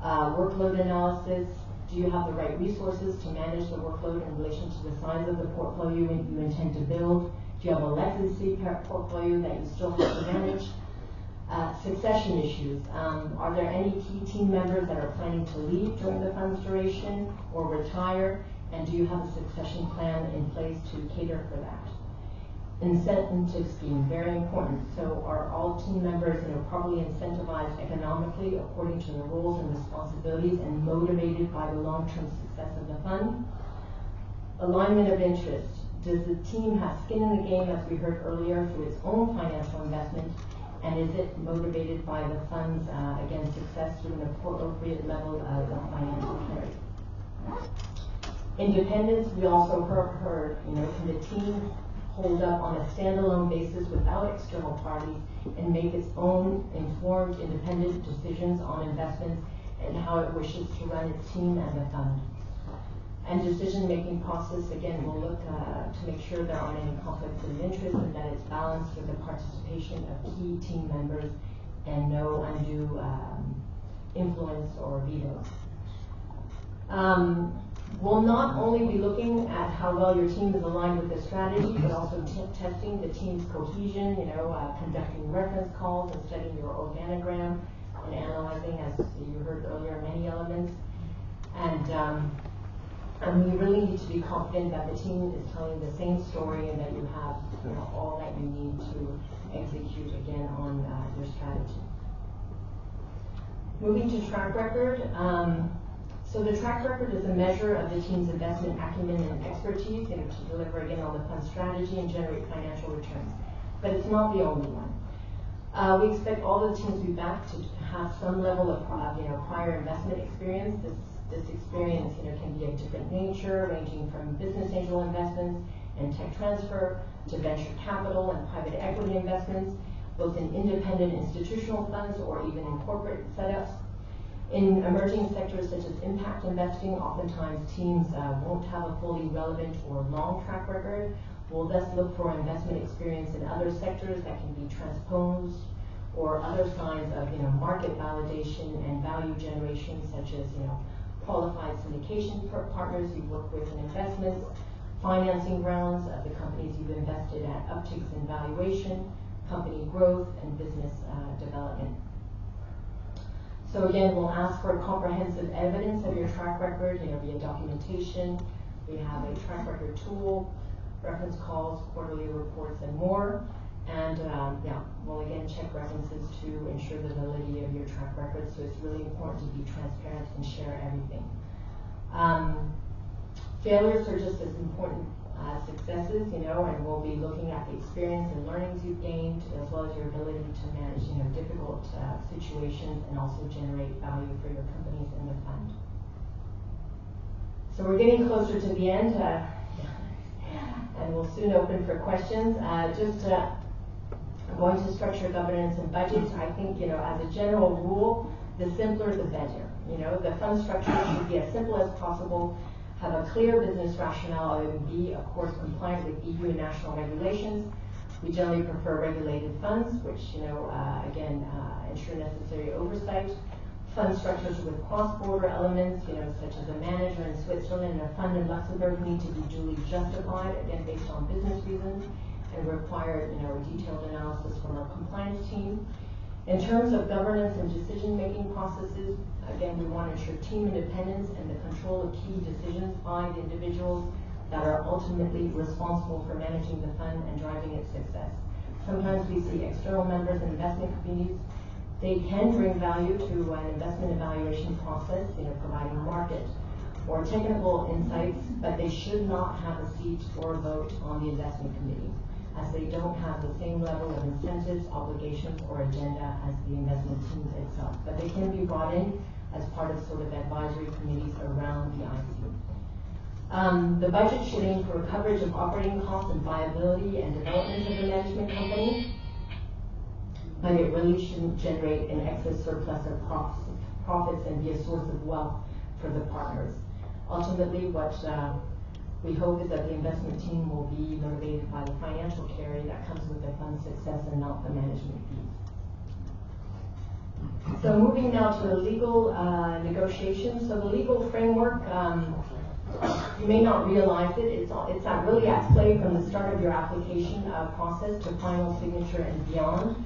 Speaker 6: Workload analysis. Do you have the right resources to manage the workload in relation to the size of the portfolio you intend to build? Do you have a legacy portfolio that you still have to manage? Succession issues. Are there any key team members that are planning to leave during the fund's duration or retire? And do you have a succession plan in place to cater for that? Incentive scheme, very important. So are all team members properly incentivized economically according to their roles and responsibilities and motivated by the long-term success of the fund? Alignment of interest. Does the team have skin in the game, as we heard earlier, through its own financial investment? And is it motivated by the fund's, again, success through an appropriate level of financial carry? Independence, we also heard, can the team hold up on a standalone basis without external parties and make its own informed, independent decisions on investments and how it wishes to run its team and the fund? And decision-making process, again, we'll look to make sure there aren't any conflicts of interest and that it's balanced with the participation of key team members and no undue influence or vetoes. We'll not only be looking at how well your team is aligned with the strategy, but also testing the team's cohesion, conducting reference calls and studying your organogram and analyzing, as you heard earlier, many elements. And we really need to be confident that the team is telling the same story and that you have all that you need to execute again on your strategy. Moving to track record. So the track record is a measure of the team's investment acumen and expertise to deliver again on the fund strategy and generate financial returns. But it's not the only one. We expect all the teams to be back to have some level of prior investment experience. This experience can be of different nature, ranging from business angel investments and tech transfer to venture capital and private equity investments, both in independent institutional funds or even in corporate setups. In emerging sectors such as impact investing, oftentimes teams won't have a fully relevant or long track record. We'll thus look for investment experience in other sectors that can be transposed or other signs of market validation and value generation, such as qualified syndication partners you've worked with in investments, financing rounds of the companies you've invested at, upticks in valuation, company growth, and business development. So again, we'll ask for comprehensive evidence of your track record, via documentation. We have a track record tool, reference calls, quarterly reports, and more. And we'll again check references to ensure the validity of your track record. So it's really important to be transparent and share everything. Failures are just as important as successes, and we'll be looking at the experience and learnings you've gained, as well as your ability to manage, difficult situations and also generate value for your companies in the fund. So we're getting closer to the end, and we'll soon open for questions. Going to structure, governance, and budgets. I think, as a general rule, the simpler the better. The fund structure should be as simple as possible, have a clear business rationale, and be, of course, compliant with EU and national regulations. We generally prefer regulated funds, which, ensure necessary oversight. Fund structures with cross-border elements, such as a manager in Switzerland and a fund in Luxembourg need to be duly justified, again, based on business reasons. and require, a detailed analysis from our compliance team. In terms of governance and decision-making processes, again, we want to ensure team independence and the control of key decisions by the individuals that are ultimately responsible for managing the fund and driving its success. Sometimes we see external members in investment committees. They can bring value to an investment evaluation process, providing market or technical insights, but they should not have a seat or a vote on the investment committee, as they don't have the same level of incentives, obligations, or agenda as the investment team itself. But they can be brought in as part of sort of advisory committees around the IC. The budget should aim for coverage of operating costs and viability and development of the management company, but it really shouldn't generate an excess surplus of profits and be a source of wealth for the partners. Ultimately, what we hope is that the investment team will be motivated by the financial carry that comes with the fund's success and not the management fees. So moving now to the legal negotiations. So the legal framework, you may not realize it, it's really at play from the start of your application process to final signature and beyond.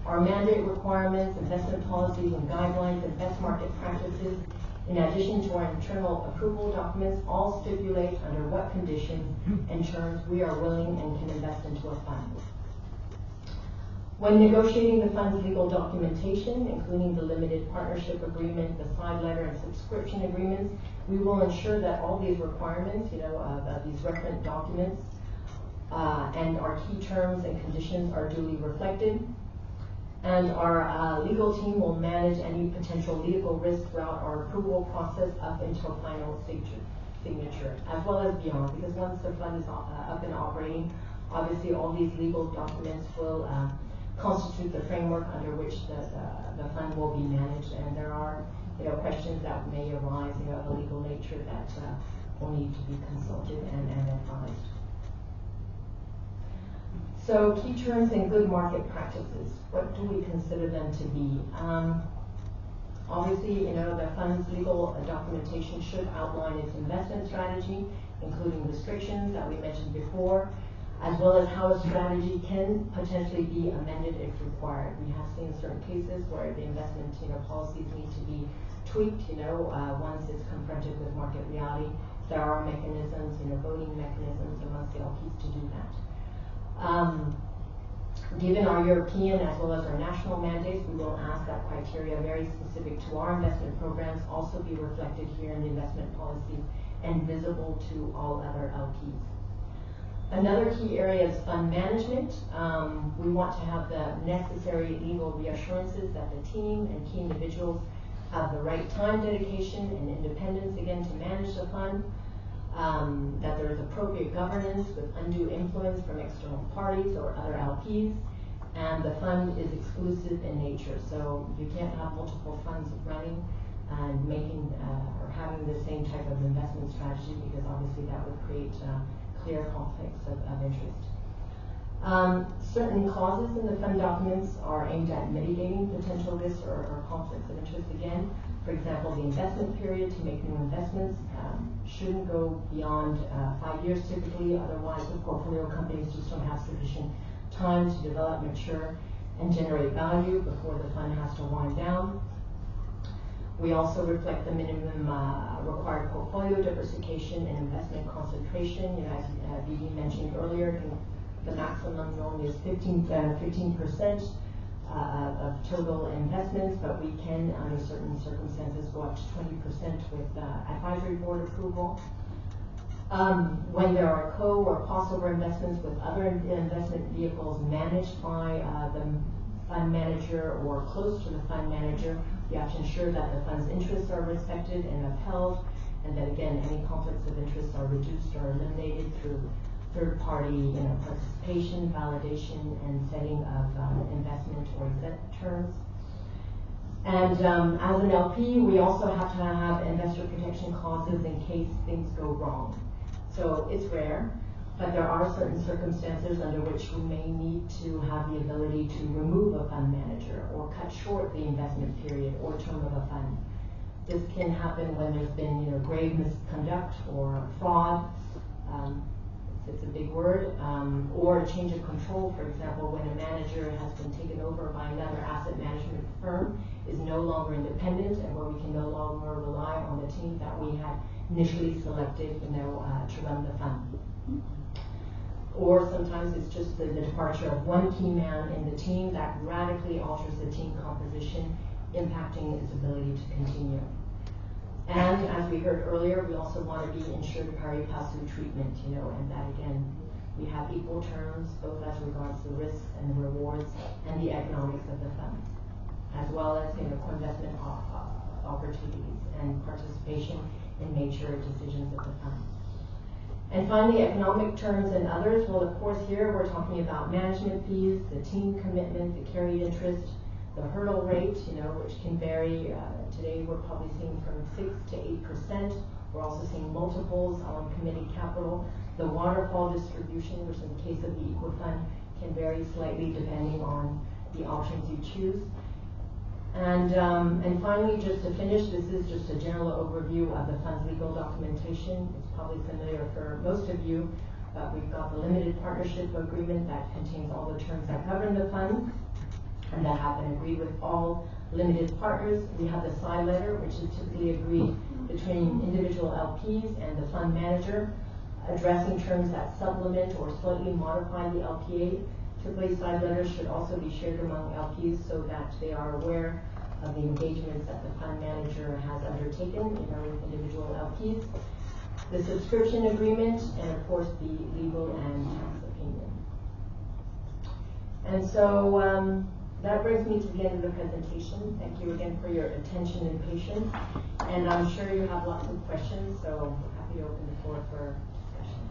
Speaker 6: Our mandate requirements, investment policies and guidelines, and best market practices, in addition to our internal approval documents, all stipulate under what conditions and terms we are willing and can invest into a fund. When negotiating the fund's legal documentation, including the limited partnership agreement, the side letter, and subscription agreements, we will ensure that all these requirements, of these reference documents, and our key terms and conditions are duly reflected. And our legal team will manage any potential legal risk throughout our approval process up until final signature, as well as beyond, because once the fund is up and operating, obviously all these legal documents will constitute the framework under which the fund will be managed, and there are questions that may arise of a legal nature that will need to be consulted and advised. So key terms and good market practices, what do we consider them to be? Obviously, the fund's legal documentation should outline its investment strategy, including restrictions that we mentioned before, as well as how a strategy can potentially be amended if required. We have seen certain cases where the investment policies need to be tweaked, once it's confronted with market reality. There are mechanisms, voting mechanisms amongst the LPs to do that. Given our European as well as our national mandates, we will ask that criteria very specific to our investment programs also be reflected here in the investment policies and visible to all other LPs. Another key area is fund management. We want to have the necessary legal reassurances that the team and key individuals have the right time dedication and independence, again, to manage the fund. That there is appropriate governance with undue influence from external parties or other LPs, and the fund is exclusive in nature. So you can't have multiple funds running and making or having the same type of investment strategy, because obviously that would create clear conflicts of interest. Certain clauses in the fund documents are aimed at mitigating potential risks or conflicts of interest again. For example, the investment period to make new investments shouldn't go beyond 5 years typically, otherwise the portfolio companies just don't have sufficient time to develop, mature, and generate value before the fund has to wind down. We also reflect the minimum required portfolio diversification and investment concentration. As Vivi mentioned earlier, the maximum normally is 15% of total investments, but we can, under certain circumstances, go up to 20% with advisory board approval. When there are co- or crossover investments with other investment vehicles managed by the fund manager or close to the fund manager, we have to ensure that the fund's interests are respected and upheld, and that again, any conflicts of interest are reduced or eliminated through third-party participation, validation, and setting of investment or exit terms. And as an LP, we also have to have investor protection clauses in case things go wrong. So it's rare, but there are certain circumstances under which we may need to have the ability to remove a fund manager or cut short the investment period or term of a fund. This can happen when there's been grave misconduct or fraud. it's a big word, or a change of control, for example, when a manager has been taken over by another asset management firm, is no longer independent, and where we can no longer rely on the team that we had initially selected, to run the fund. Or sometimes it's just the departure of one key man in the team that radically alters the team composition, impacting its ability to continue. And as we heard earlier, we also want to be insured pari passu treatment, and that again, we have equal terms both as regards the risks and rewards and the economics of the fund, as well as co-investment opportunities and participation in major decisions of the fund. And finally, economic terms and others. Well, of course, here we're talking about management fees, the team commitment, the carried interest, the hurdle rate, which can vary. Today, we're probably seeing from 6 to 8%. We're also seeing multiples on committed capital. The waterfall distribution, which in the case of the EquiFund, can vary slightly depending on the options you choose. And finally, just to finish, this is just a general overview of the fund's legal documentation. It's probably familiar for most of you, but we've got the limited partnership agreement that contains all the terms that govern the fund and that have been agreed with all limited partners. We have the side letter, which is typically agreed between individual LPs and the fund manager, addressing terms that supplement or slightly modify the LPA. Typically, side letters should also be shared among LPs so that they are aware of the engagements that the fund manager has undertaken, with individual LPs. The subscription agreement, and of course the legal and tax opinion. And so that brings me to the end of the presentation. Thank you again for your attention and patience. And I'm sure you have lots of questions, so happy to open the floor for discussion.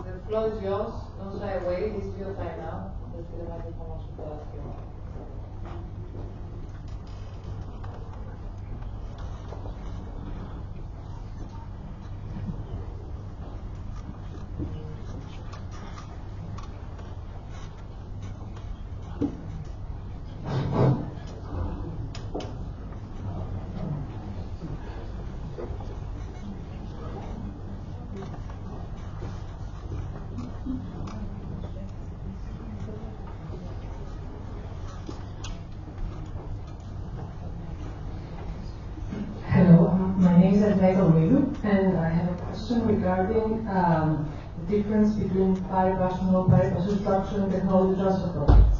Speaker 1: The floor is yours. Don't shy away. This is your time now. Let's see the microphone also to ask you.
Speaker 7: And I have a question regarding the difference between pari passu and non-pari passu structure and technology transfer projects.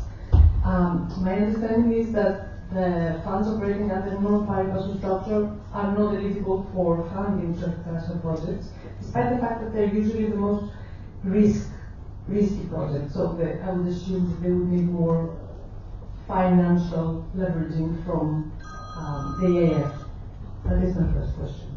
Speaker 7: My understanding is that the funds operating under non-pari passu structure are not eligible for funding transfer projects, despite the fact that they're usually the most risky projects. So I would assume that they would need more financial leveraging from the EIF. That is my first question.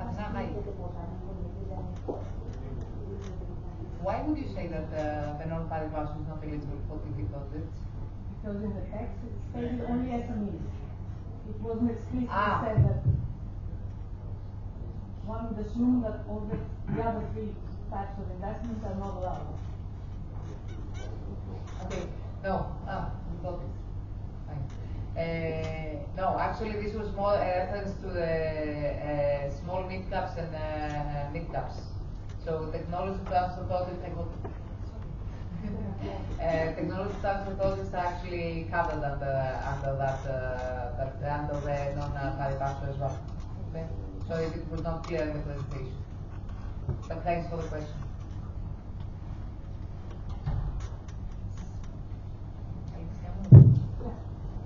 Speaker 1: Okay. Why would you say that the non-pari passu is not eligible for PV projects?
Speaker 7: Because in the text it stated only SMEs. It wasn't explicitly said that one would assume that all the other three types of investments are not allowed.
Speaker 1: Okay. No. Got it. Fine. No, actually this was more a reference to the small mid-caps and mid-caps. So technology transfer projects, technology transfer projects are actually covered under the non-pari passu as well. Okay? So it was not clear in the presentation. But thanks for the question.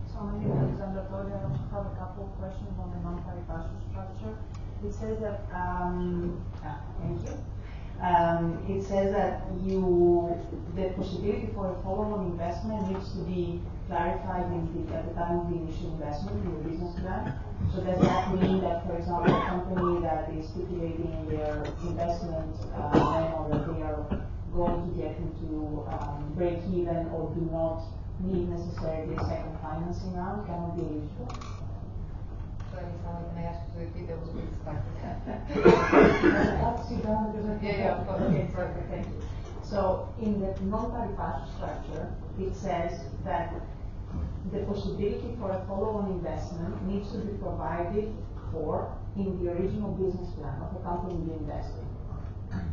Speaker 7: So my name is Alexandra Toria. I also have a couple of questions on the non-pari passu structure. It says that, thank you.
Speaker 8: It says that the possibility for a follow-on investment needs to be clarified at the time of the initial investment in the business plan. So does that mean that, for example, a company that is stipulating in their investment memo that they are going to get into break even or do not need necessarily a second financing round cannot be eligible?
Speaker 1: Sorry, can I ask you to repeat? That was a bit distracted. Yeah, of course.
Speaker 8: Okay, perfect, thank you. So in the non-pari passu structure, it says that the possibility for a follow-on investment needs to be provided for in the original business plan of the company you invest in.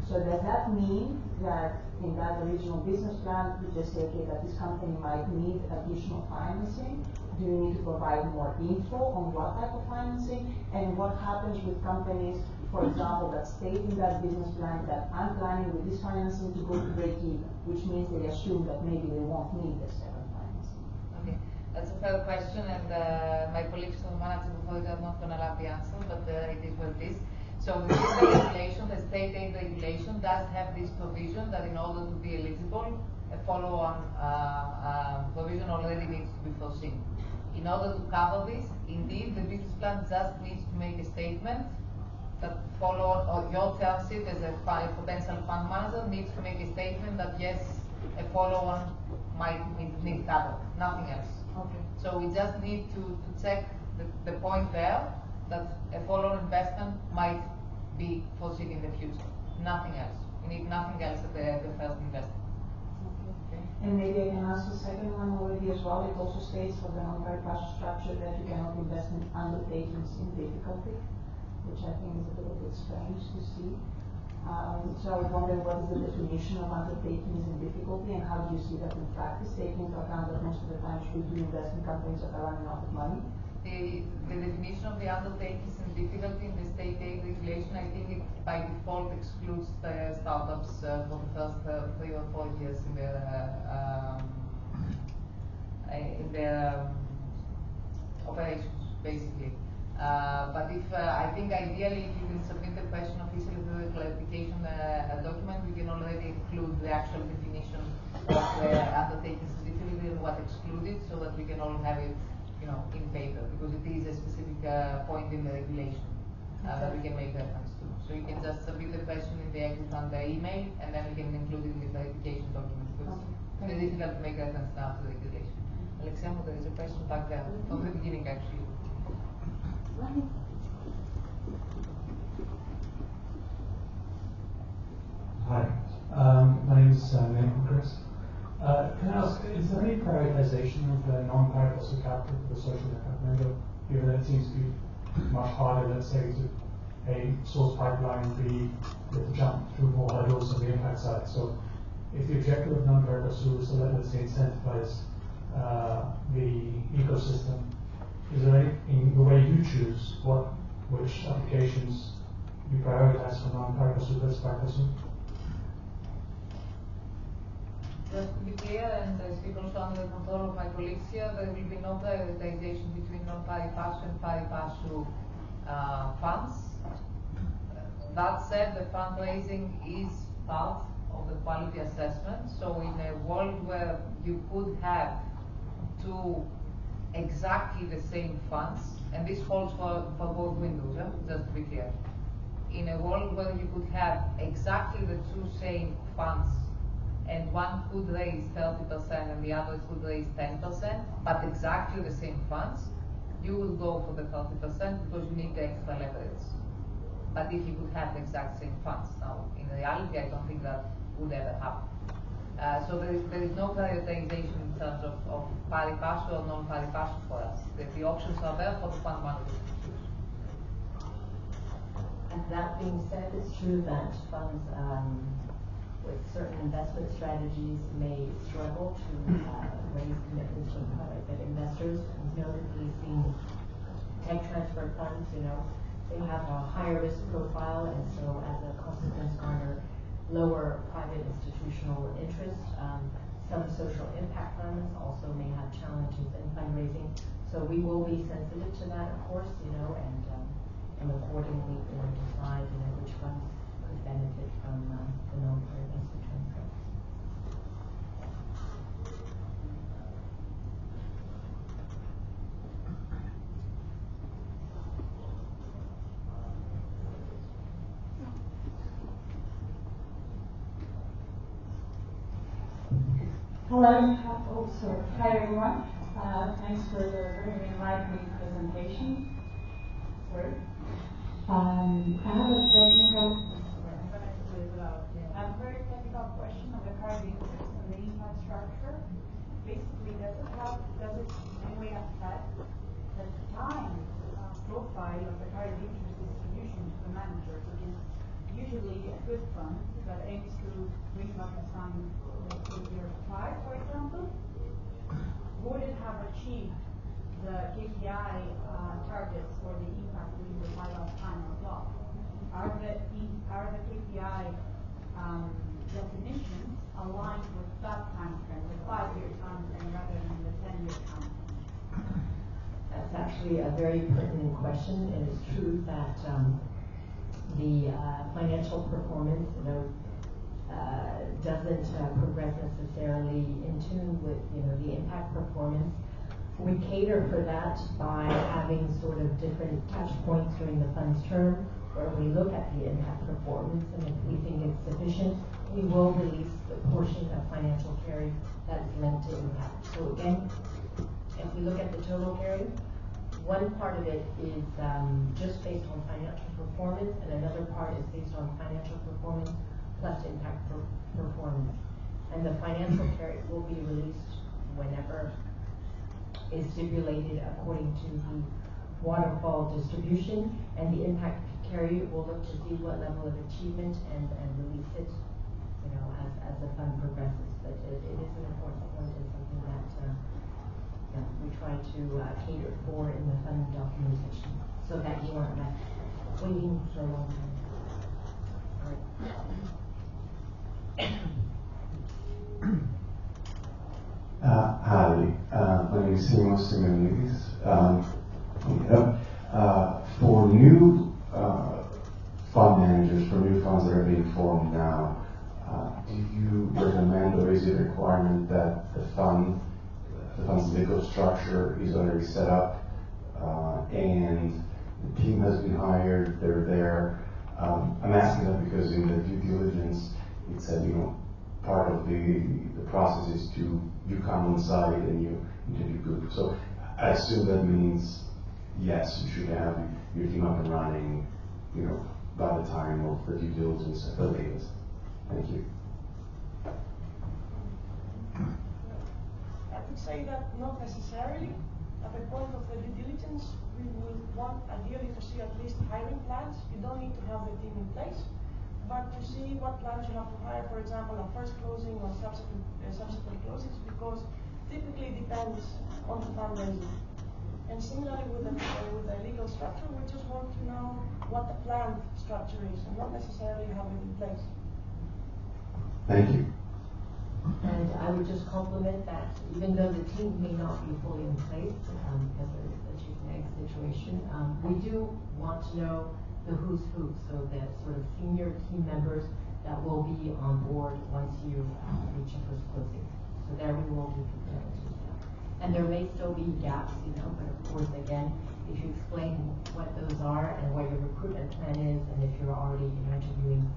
Speaker 8: So does that mean that in that original business plan, you just say, okay, that this company might need additional financing? Do you need to provide more info on what type of financing? And what happens with companies, for example, that state in that business plan that I'm planning with this financing to go to break even, which means they assume that maybe they won't need the second financing.
Speaker 1: Okay, that's a fair question, and my colleagues from the management authority are not going to allow the answer, but it is what it is. So the regulation, the state aid regulation, does have this provision that in order to be eligible, a follow-on provision already needs to be foreseen. In order to cover this, indeed, the business plan just needs to make a statement that follow-on, or your term sheet as a potential fund manager needs to make a statement that yes, a follow-on might need cover, nothing else.
Speaker 8: Okay.
Speaker 1: So we just need to check the point there that a follow-on investment might be foreseen in the future. Nothing else. We need nothing else at the first investment.
Speaker 8: Okay. And maybe I can ask the second one already as well. It also states for the non-pari passu structure that you cannot invest in undertakings in difficulty, which I think is a little bit strange to see. So I was wondering what is the definition of undertakings in difficulty and how do you see that in practice, taking into account that most of the times we do invest in companies that are running out of money?
Speaker 1: The definition of the undertakings and difficulty in the state aid regulation, I think it by default excludes the startups for the first 3 or 4 years in their operations, basically. But if I think ideally, if you can submit the question officially to the clarification document, we can already include the actual definition of the undertakings and difficulty and what excluded, so that we can all have it, in paper, because it is a specific point in the regulation that we can make reference to. So you can just submit the question in the EquiFund email, and then we can include it in the clarification document, because it's very difficult to make reference now to the regulation. Alexandra, there is a question back there, from the beginning actually.
Speaker 9: Hi, my name is Nathan Chris. Can I ask, is there any prioritization of the non-pari passu capital for the social impact window, given that it seems to be much harder, let's say, to A, source pipeline, B, you have to jump through more hurdles on the impact side. So if the objective of non-pari passu is to, let's say, incentivize the ecosystem, is there any, in the way you choose, which applications you prioritize for non-pari passu versus pari passu?
Speaker 1: Just to be clear, and I speak also under the control of my colleagues here, there will be no prioritization between non-pari passu and pari passu funds. That said, the fundraising is part of the quality assessment. So in a world where you could have two exactly the same funds, and this holds for both windows, just to be clear. In a world where you could have exactly the two same funds, and one could raise 30% and the other could raise 10%, but exactly the same funds, you will go for the 30% because you need the extra leverage. But if you could have the exact same funds, now in reality I don't think that would ever happen. So there is no prioritization in terms of pari passu or non-pari passu for us. The options are there for the fund managers to choose.
Speaker 6: And that being said, it's true that funds with certain investment strategies may struggle to raise commitments from private investors. Notably seen tech transfer funds, they have a higher risk profile, and so as a consequence garner lower private institutional interest. Some social impact funds also may have challenges in fundraising. So we will be sensitive to that, of course, and accordingly decide, which funds could benefit from the non-par investor transfer.
Speaker 10: Hello. Oh, sorry. Hi, everyone. Thanks for the very enlightening presentation. Sorry. I have a technical. A very technical question on the carried interest and the impact structure. Basically, does it in any way affect the time profile of the carried interest distribution to the manager, which is usually a good fund that aims to bring back the fund in year 5, for example? Would it have achieved the KPI targets or the impact during the final time or block? Are the KPI definitions aligned with that time frame, the 5-year time frame, rather than the 10-year time frame?
Speaker 6: That's actually a very pertinent question. It is true that the financial performance, doesn't progress necessarily in tune with, the impact performance. We cater for that by having sort of different touch points during the fund's term, where we look at the impact performance, and if we think it's sufficient, we will release the portion of financial carry that is linked to impact. So again, if we look at the total carry, one part of it is just based on financial performance, and another part is based on financial performance plus impact performance. And the financial carry will be released whenever is stipulated according to the waterfall distribution, and the impact carry will look to see what level of achievement and release it, as the fund progresses. But it is an important point and something that we try to cater for in the fund documentation, so that you aren't left waiting for a long time. All right.
Speaker 11: Hi, my name is Simos Simonides. For new fund managers, for new funds that are being formed now, do you recommend, or is it a requirement that the fund's legal structure is already set up and the team has been hired, they're there? I'm asking that because in the due diligence it said, part of the process is you come on site and you interview group. So I assume that means, yes, you should have your team up and running, by the time of the due diligence at the latest. Thank you.
Speaker 5: I would say that not necessarily. At the point of the due diligence, we will want ideally to see at least hiring plans. You don't need to have the team in place, but to see what plans you have to hire, for example, a first closing or subsequent closings, because typically depends on the fundraising. And similarly with the legal structure, we just want to know what the planned structure is and not necessarily have it in place.
Speaker 11: Thank you.
Speaker 6: And I would just compliment that even though the team may not be fully in place because of the chicken egg situation, we do want to know the who's who, so the sort of senior team members that will be on board once you reach a first closing. So there we will be prepared. And there may still be gaps, but of course, again, if you explain what those are and what your recruitment plan is, and if you're already interviewing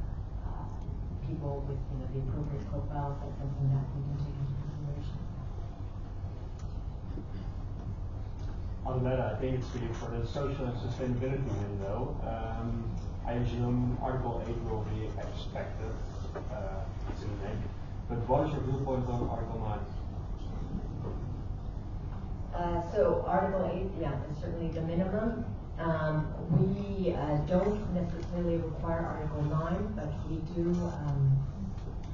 Speaker 6: people with the appropriate profiles, that's something that we can take into consideration.
Speaker 12: On that, I think it's really for the social and sustainability window. I assume Article 8 will be expected. It's in the name. But what is your viewpoint on Article 9?
Speaker 6: So Article 8, is certainly the minimum. We don't necessarily require Article 9, but we do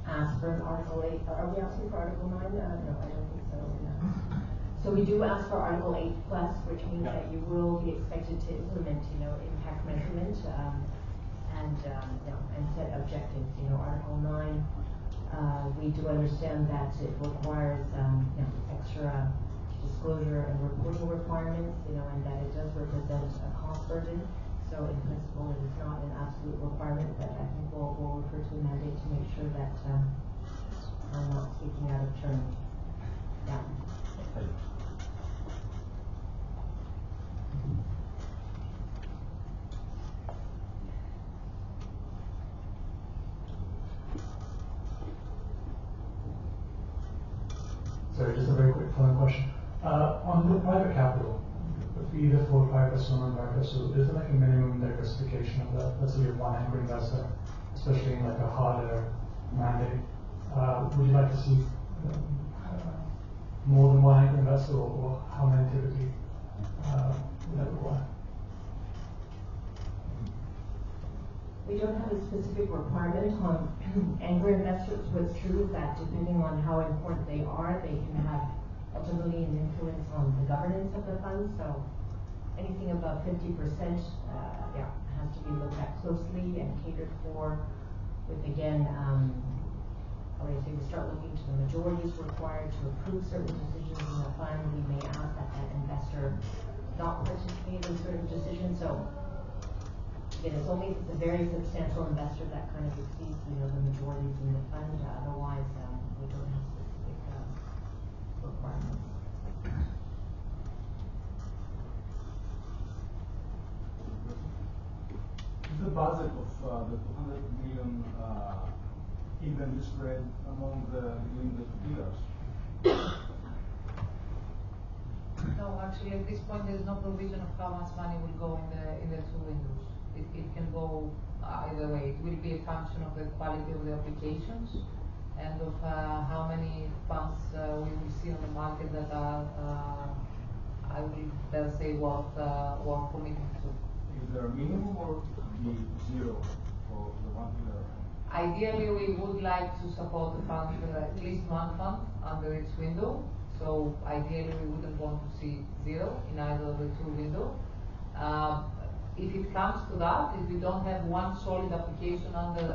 Speaker 6: ask for Article 8. Are we asking for Article 9? No, I don't think so. No. So we do ask for Article 8 plus, which means that you will be expected to implement, impact measurement and set objectives. Article 9, we do understand that it requires extra disclosure and reporting requirements, and that it does represent a cost burden. So in principle, it is not an absolute requirement, but I think we'll refer to the mandate to make sure that I'm not speaking out of turn. Yeah.
Speaker 9: Sorry, just a very quick follow-up question. On the private capital, either for private or non-private, so is there like a minimum diversification of that? Let's say you have one anchor investor, especially in like a harder mandate. Would you like to see more than one anchor investor, or how many typically would that require?
Speaker 6: We don't have a specific requirement on anchor investors. What's true is that depending on how important they are, they can have ultimately an influence on the governance of the fund. So anything above 50%, has to be looked at closely and catered for. With again, we start looking to the majorities required to approve certain decisions in the fund. We may ask that investor not participate in certain decisions. So again, it's only if it's a very substantial investor that kind of exceeds, the majorities in the fund. Otherwise, we don't have specific requirements.
Speaker 13: Is the budget of the 200 million evenly spread among between the two pillars?
Speaker 1: No, actually, at this point, there is no provision of how much money will go in the two windows. It can go either way. It will be a function of the quality of the applications and of how many funds we will see on the market that are, I will dare say, worth committing to.
Speaker 13: Is there a minimum, or it could be zero for the one pillar?
Speaker 1: Ideally, we would like to support the fund, at least one fund under each window. So ideally, we wouldn't want to see zero in either of the two windows. If it comes to that, if we don't have one solid application under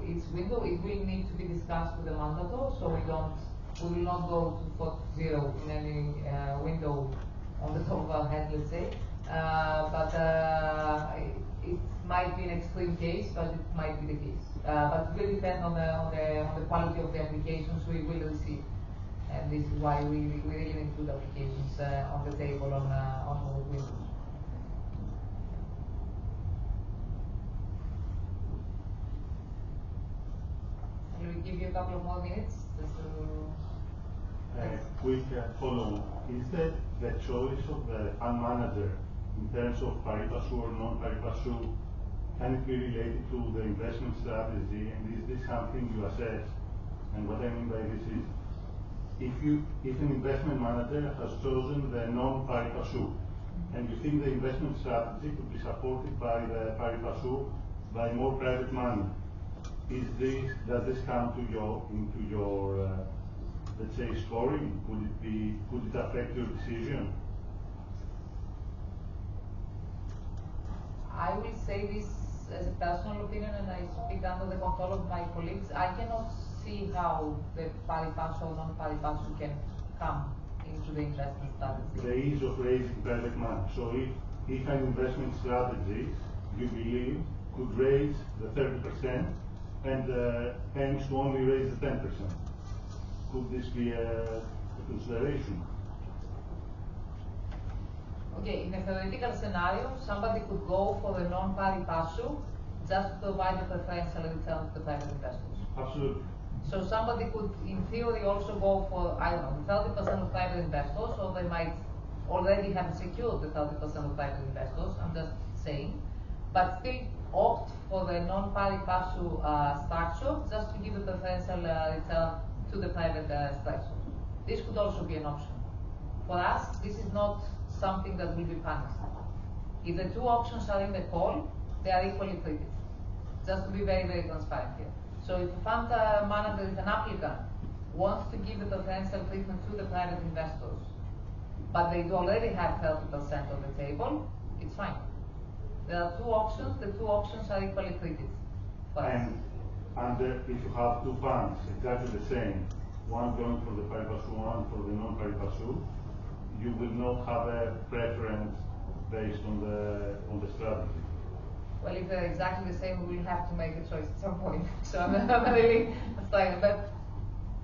Speaker 1: each window, it will need to be discussed with the mandator. So we will not go for zero in any window on the top of our head, let's say. It might be an extreme case, but it might be the case. But it will depend on the quality of the applications we will receive. And this is why we really include applications on the table on both windows. Will we give you a couple of more minutes just to...
Speaker 14: Quick follow. Is that the choice of the fund manager in terms of pari passu or non-pari passu, can it be related to the investment strategy, and is this something you assess? And what I mean by this is, if an investment manager has chosen the non-pari passu, and you think the investment strategy could be supported by the pari passu by more private money, does this come into your let's say scoring? Could it affect your decision?
Speaker 1: I will say this as a personal opinion, and I speak under the control of my colleagues. I cannot see how the pari passu or non-pari passu can come into the investment strategy.
Speaker 14: The ease of raising private money. So if an investment strategy, you believe, could raise the 30% and aims to only raise the 10%, could this be a consideration?
Speaker 1: Okay, in a theoretical scenario, somebody could go for the non-pari passu just to provide a preferential return to the private investors.
Speaker 14: Absolutely.
Speaker 1: So somebody could, in theory, also go for, I don't know, 30% of private investors, or they might already have secured the 30% of private investors, I'm just saying, but still opt for the non-pari passu structure just to give a preferential return to the private structure. This could also be an option. For us, this is not something that will be punished. If the two options are in the call, they are equally treated. Just to be very, very transparent here. So if a fund manager, if an applicant wants to give a preferential treatment to the private investors, but they already have 30% on the table, it's fine. There are two options, the two options are equally treated.
Speaker 14: And if you have two funds exactly the same, one going for the pari passu, one for the non-pari passu, you will not have a preference based on the strategy.
Speaker 1: Well, if they're exactly the same, we will have to make a choice at some point. So I'm really saying, but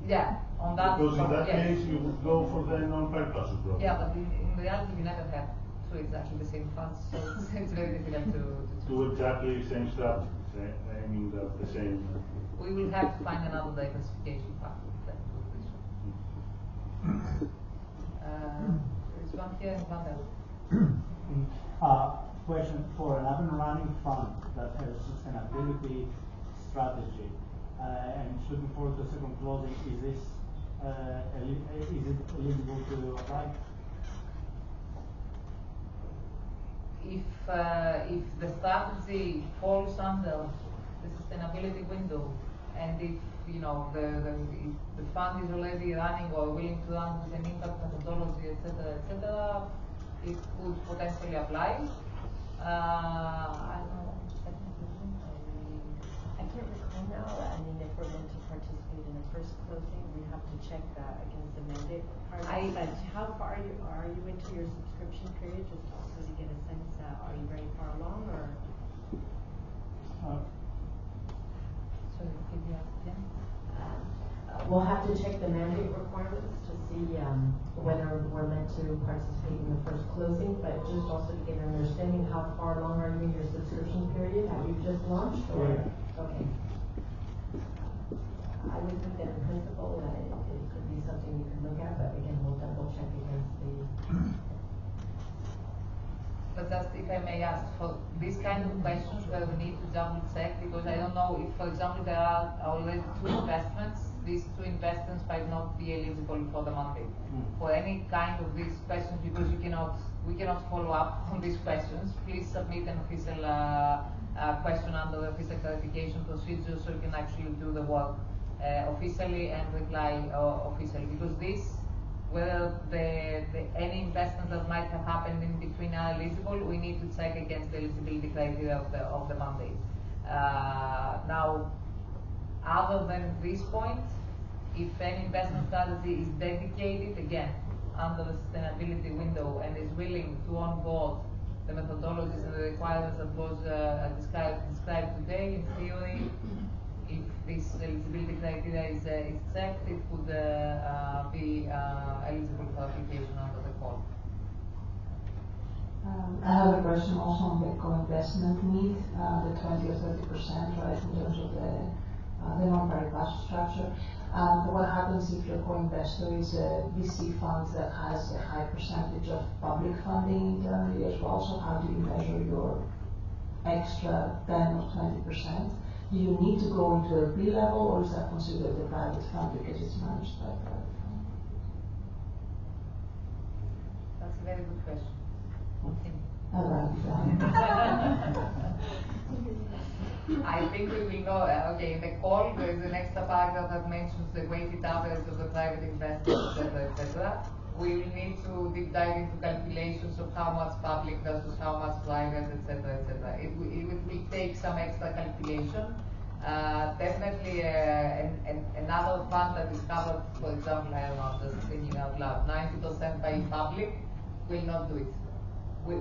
Speaker 1: yeah, on that.
Speaker 14: Because in that
Speaker 1: yes.
Speaker 14: case, you would go for the non-pari passu program.
Speaker 1: Yeah, but in reality, we never have two exactly the same funds, so it's very difficult to
Speaker 14: Two exactly the same stuff, aiming the same.
Speaker 1: We will have to find another diversification fund. There's one here and one there.
Speaker 15: Question for an up-and-running fund that has sustainability strategy and is looking forward to a second closing. Is it eligible to apply?
Speaker 1: If the strategy falls under the sustainability window, and if the fund is already running or willing to run with an impact methodology, etc., it could potentially apply. I don't know.
Speaker 6: I can't recall now. I mean, if we're meant to participate in the first closing, we have to check against the mandate requirements. But how far are you into your subscription period? Just also to get a sense, are you very far along, or?
Speaker 1: Sorry, could you ask again?
Speaker 6: We'll have to check the mandate requirements to see whether we're meant to participate in the first closing, but just also to get an understanding, how far along are you in your subscription period? Have you just launched, or?
Speaker 15: Yeah.
Speaker 6: Okay. I would think that in principle, it could be something you can look at, but again, we'll double check against the.
Speaker 1: But just if I may ask, for these kind of questions where we need to double check, because I don't know if, for example, there are already two investments, these two investments might not be eligible for the mandate. For any kind of these questions, because we cannot follow up on these questions, please submit an official question under the official clarification procedure, so you can actually do the work officially and reply officially, because this, whether any investments that might have happened in between are eligible, we need to check against the eligibility criteria of the mandate. Now, other than this point, if any investment strategy is dedicated, again, under the sustainability window and is willing to onboard the methodologies and the requirements that was described today, in theory, if this eligibility criteria is checked, it could be eligible for application under the call.
Speaker 7: I have a question also on the co-investment need, the 20 or 30%, right, in terms of the non-pari passu structure. What happens if your co-investor is a VC fund that has a high percentage of public funding internally as well? So how do you measure your extra 10 or 20%? Do you need to go into a B level, or is that considered a private fund because it's managed by a private fund?
Speaker 1: That's a very good question. Okay. I think we will know, okay, in the call there is an extra paragraph that mentions the weighted average of the private investors, etc. We will need to deep dive into calculations of how much public versus how much private, etc. It will take some extra calculation. Definitely another fund that is covered, for example, I don't know, just thinking out loud, 90% by public will not do it.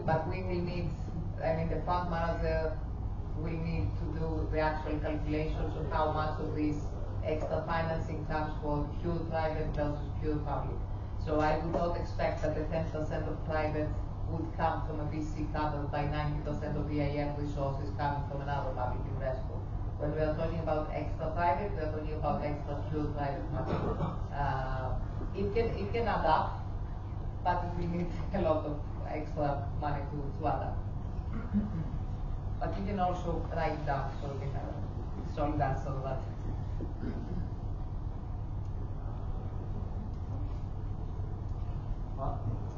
Speaker 1: But we will need, the fund manager will need to do the actual calculations of how much of this extra financing comes for pure private versus pure public. So I would not expect that the 10% of private would come from a VC covered by 90% of the EIF resources coming from another public investor. When we are talking about extra private, we are talking about extra pure private money. It can add up, but it will need a lot of extra money to add up. But you can also write it down so you can have a solid answer to that.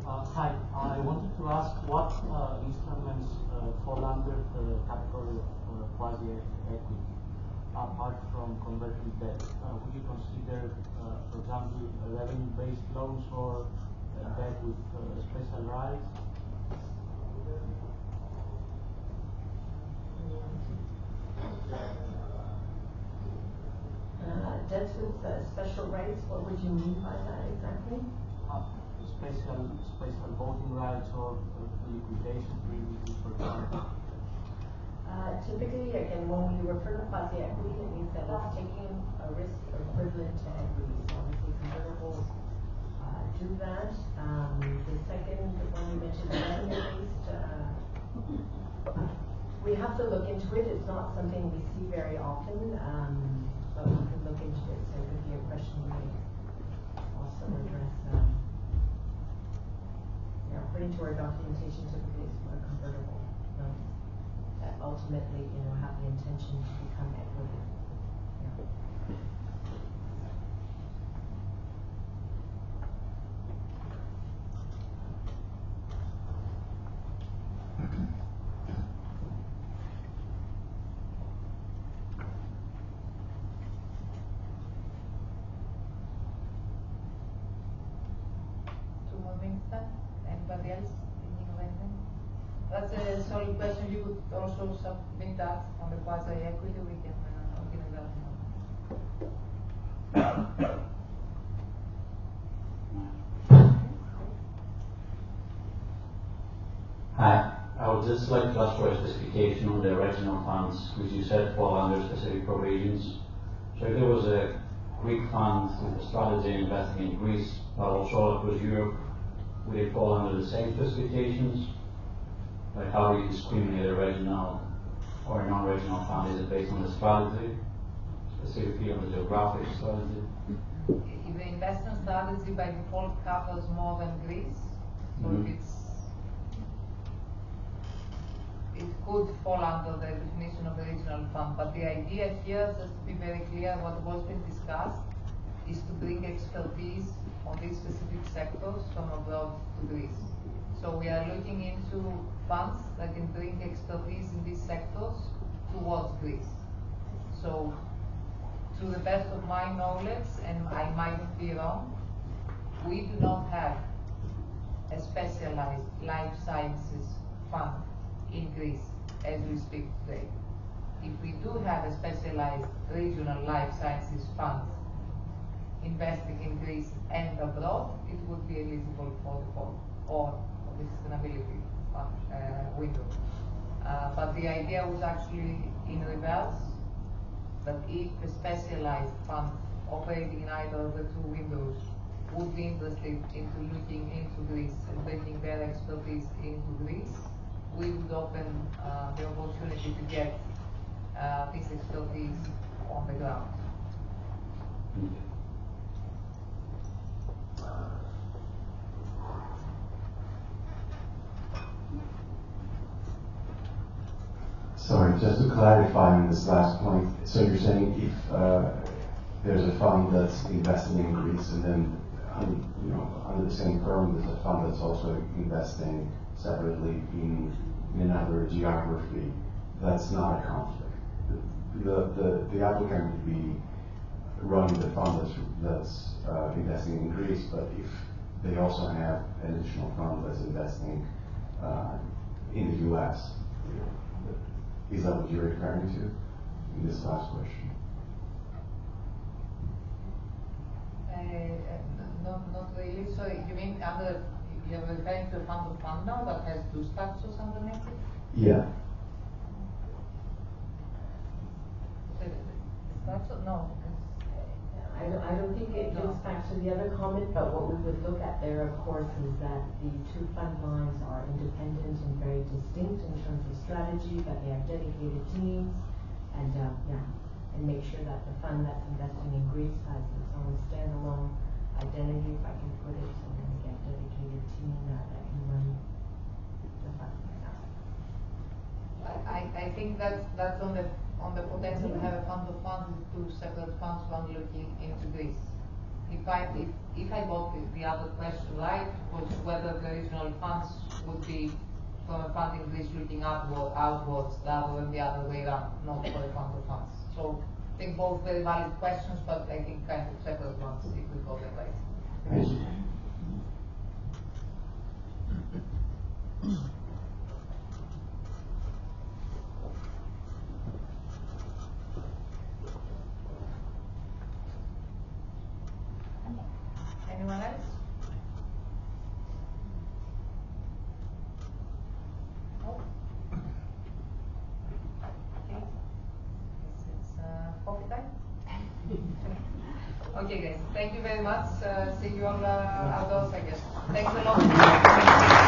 Speaker 15: Hi, I wanted to ask what instruments fall under the category of quasi-equity, apart from convertible debt. Would you consider, for example, revenue-based loans or debt with special rights?
Speaker 6: Debts with special rights, what would you mean by that exactly?
Speaker 15: Special voting rights or liquidation privileges, for example.
Speaker 6: typically, again, when we refer to quasi-equity, it means that it's taking a risk equivalent to equity. So obviously convertibles do that. The second one you mentioned, revenue-based, we have to look into it. It's not something we see very often, but we could look into it. So it could be a question we may also address. According to our documentation, typically it's for convertible loans that ultimately, have the intention to become equity.
Speaker 1: Two more minutes then. Anybody else thinking of anything? That's a solid question. You could also submit that on the quasi-equity. We can continue that now.
Speaker 16: Hi. I would just like to ask for a specification on the regional funds, which you said fall under specific provisions. So if there was a Greek fund with a strategy investing in Greece, but also across Europe, would it fall under the same specifications? Like how do you discriminate a regional or a non-regional fund? Is it based on the strategy, specifically on the geographic strategy?
Speaker 1: If the investment strategy by default covers more than Greece, so if it could fall under the definition of the regional fund. But the idea here, just to be very clear, what was being discussed is to bring expertise on these specific sectors from abroad to Greece. So we are looking into funds that can bring expertise in these sectors towards Greece. So to the best of my knowledge, and I might be wrong, we do not have a specialized life sciences fund in Greece as we speak today. If we do have a specialized regional life sciences fund investing in Greece and abroad, it would be eligible for the call or for the sustainability window. But the idea was actually in reverse, that if a specialized fund operating in either of the two windows would be interested into looking into Greece and bringing their expertise into Greece, we would open the opportunity to get this expertise on the ground.
Speaker 11: Sorry, just to clarify on this last point, so you're saying if there's a fund that's investing in Greece and then under the same firm there's a fund that's also investing separately in another geography, that's not a conflict. The applicant would be running the fund that's investing in Greece, but if they also have an additional fund that's investing in the US, is that what you're referring to in this last question?
Speaker 1: Not really. So you mean you're referring to a fund of fund now that has two structures underneath it?
Speaker 11: Yeah.
Speaker 1: The structure? No.
Speaker 6: I don't think it goes back to the other comment, but what we would look at there, of course, is that the two fund lines are independent and very distinct in terms of strategy, that they have dedicated teams, and make sure that the fund that's investing in Greece has its own standalone identity, if I can put it, and then again, dedicated team that can run the fund.
Speaker 1: I think that's on the potential to have a fund of funds with two separate funds, one looking into Greece. If I got the other question right, was whether the regional funds would be from a fund in Greece looking outwards rather than the other way around, not for a fund of funds. So I think both very valid questions, but I think kind of separate ones if we got them right.
Speaker 11: Thank you.
Speaker 1: Anyone else? No? Okay, guys. Thank you very much. See you all outdoors, I guess. Thanks a lot.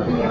Speaker 17: Muy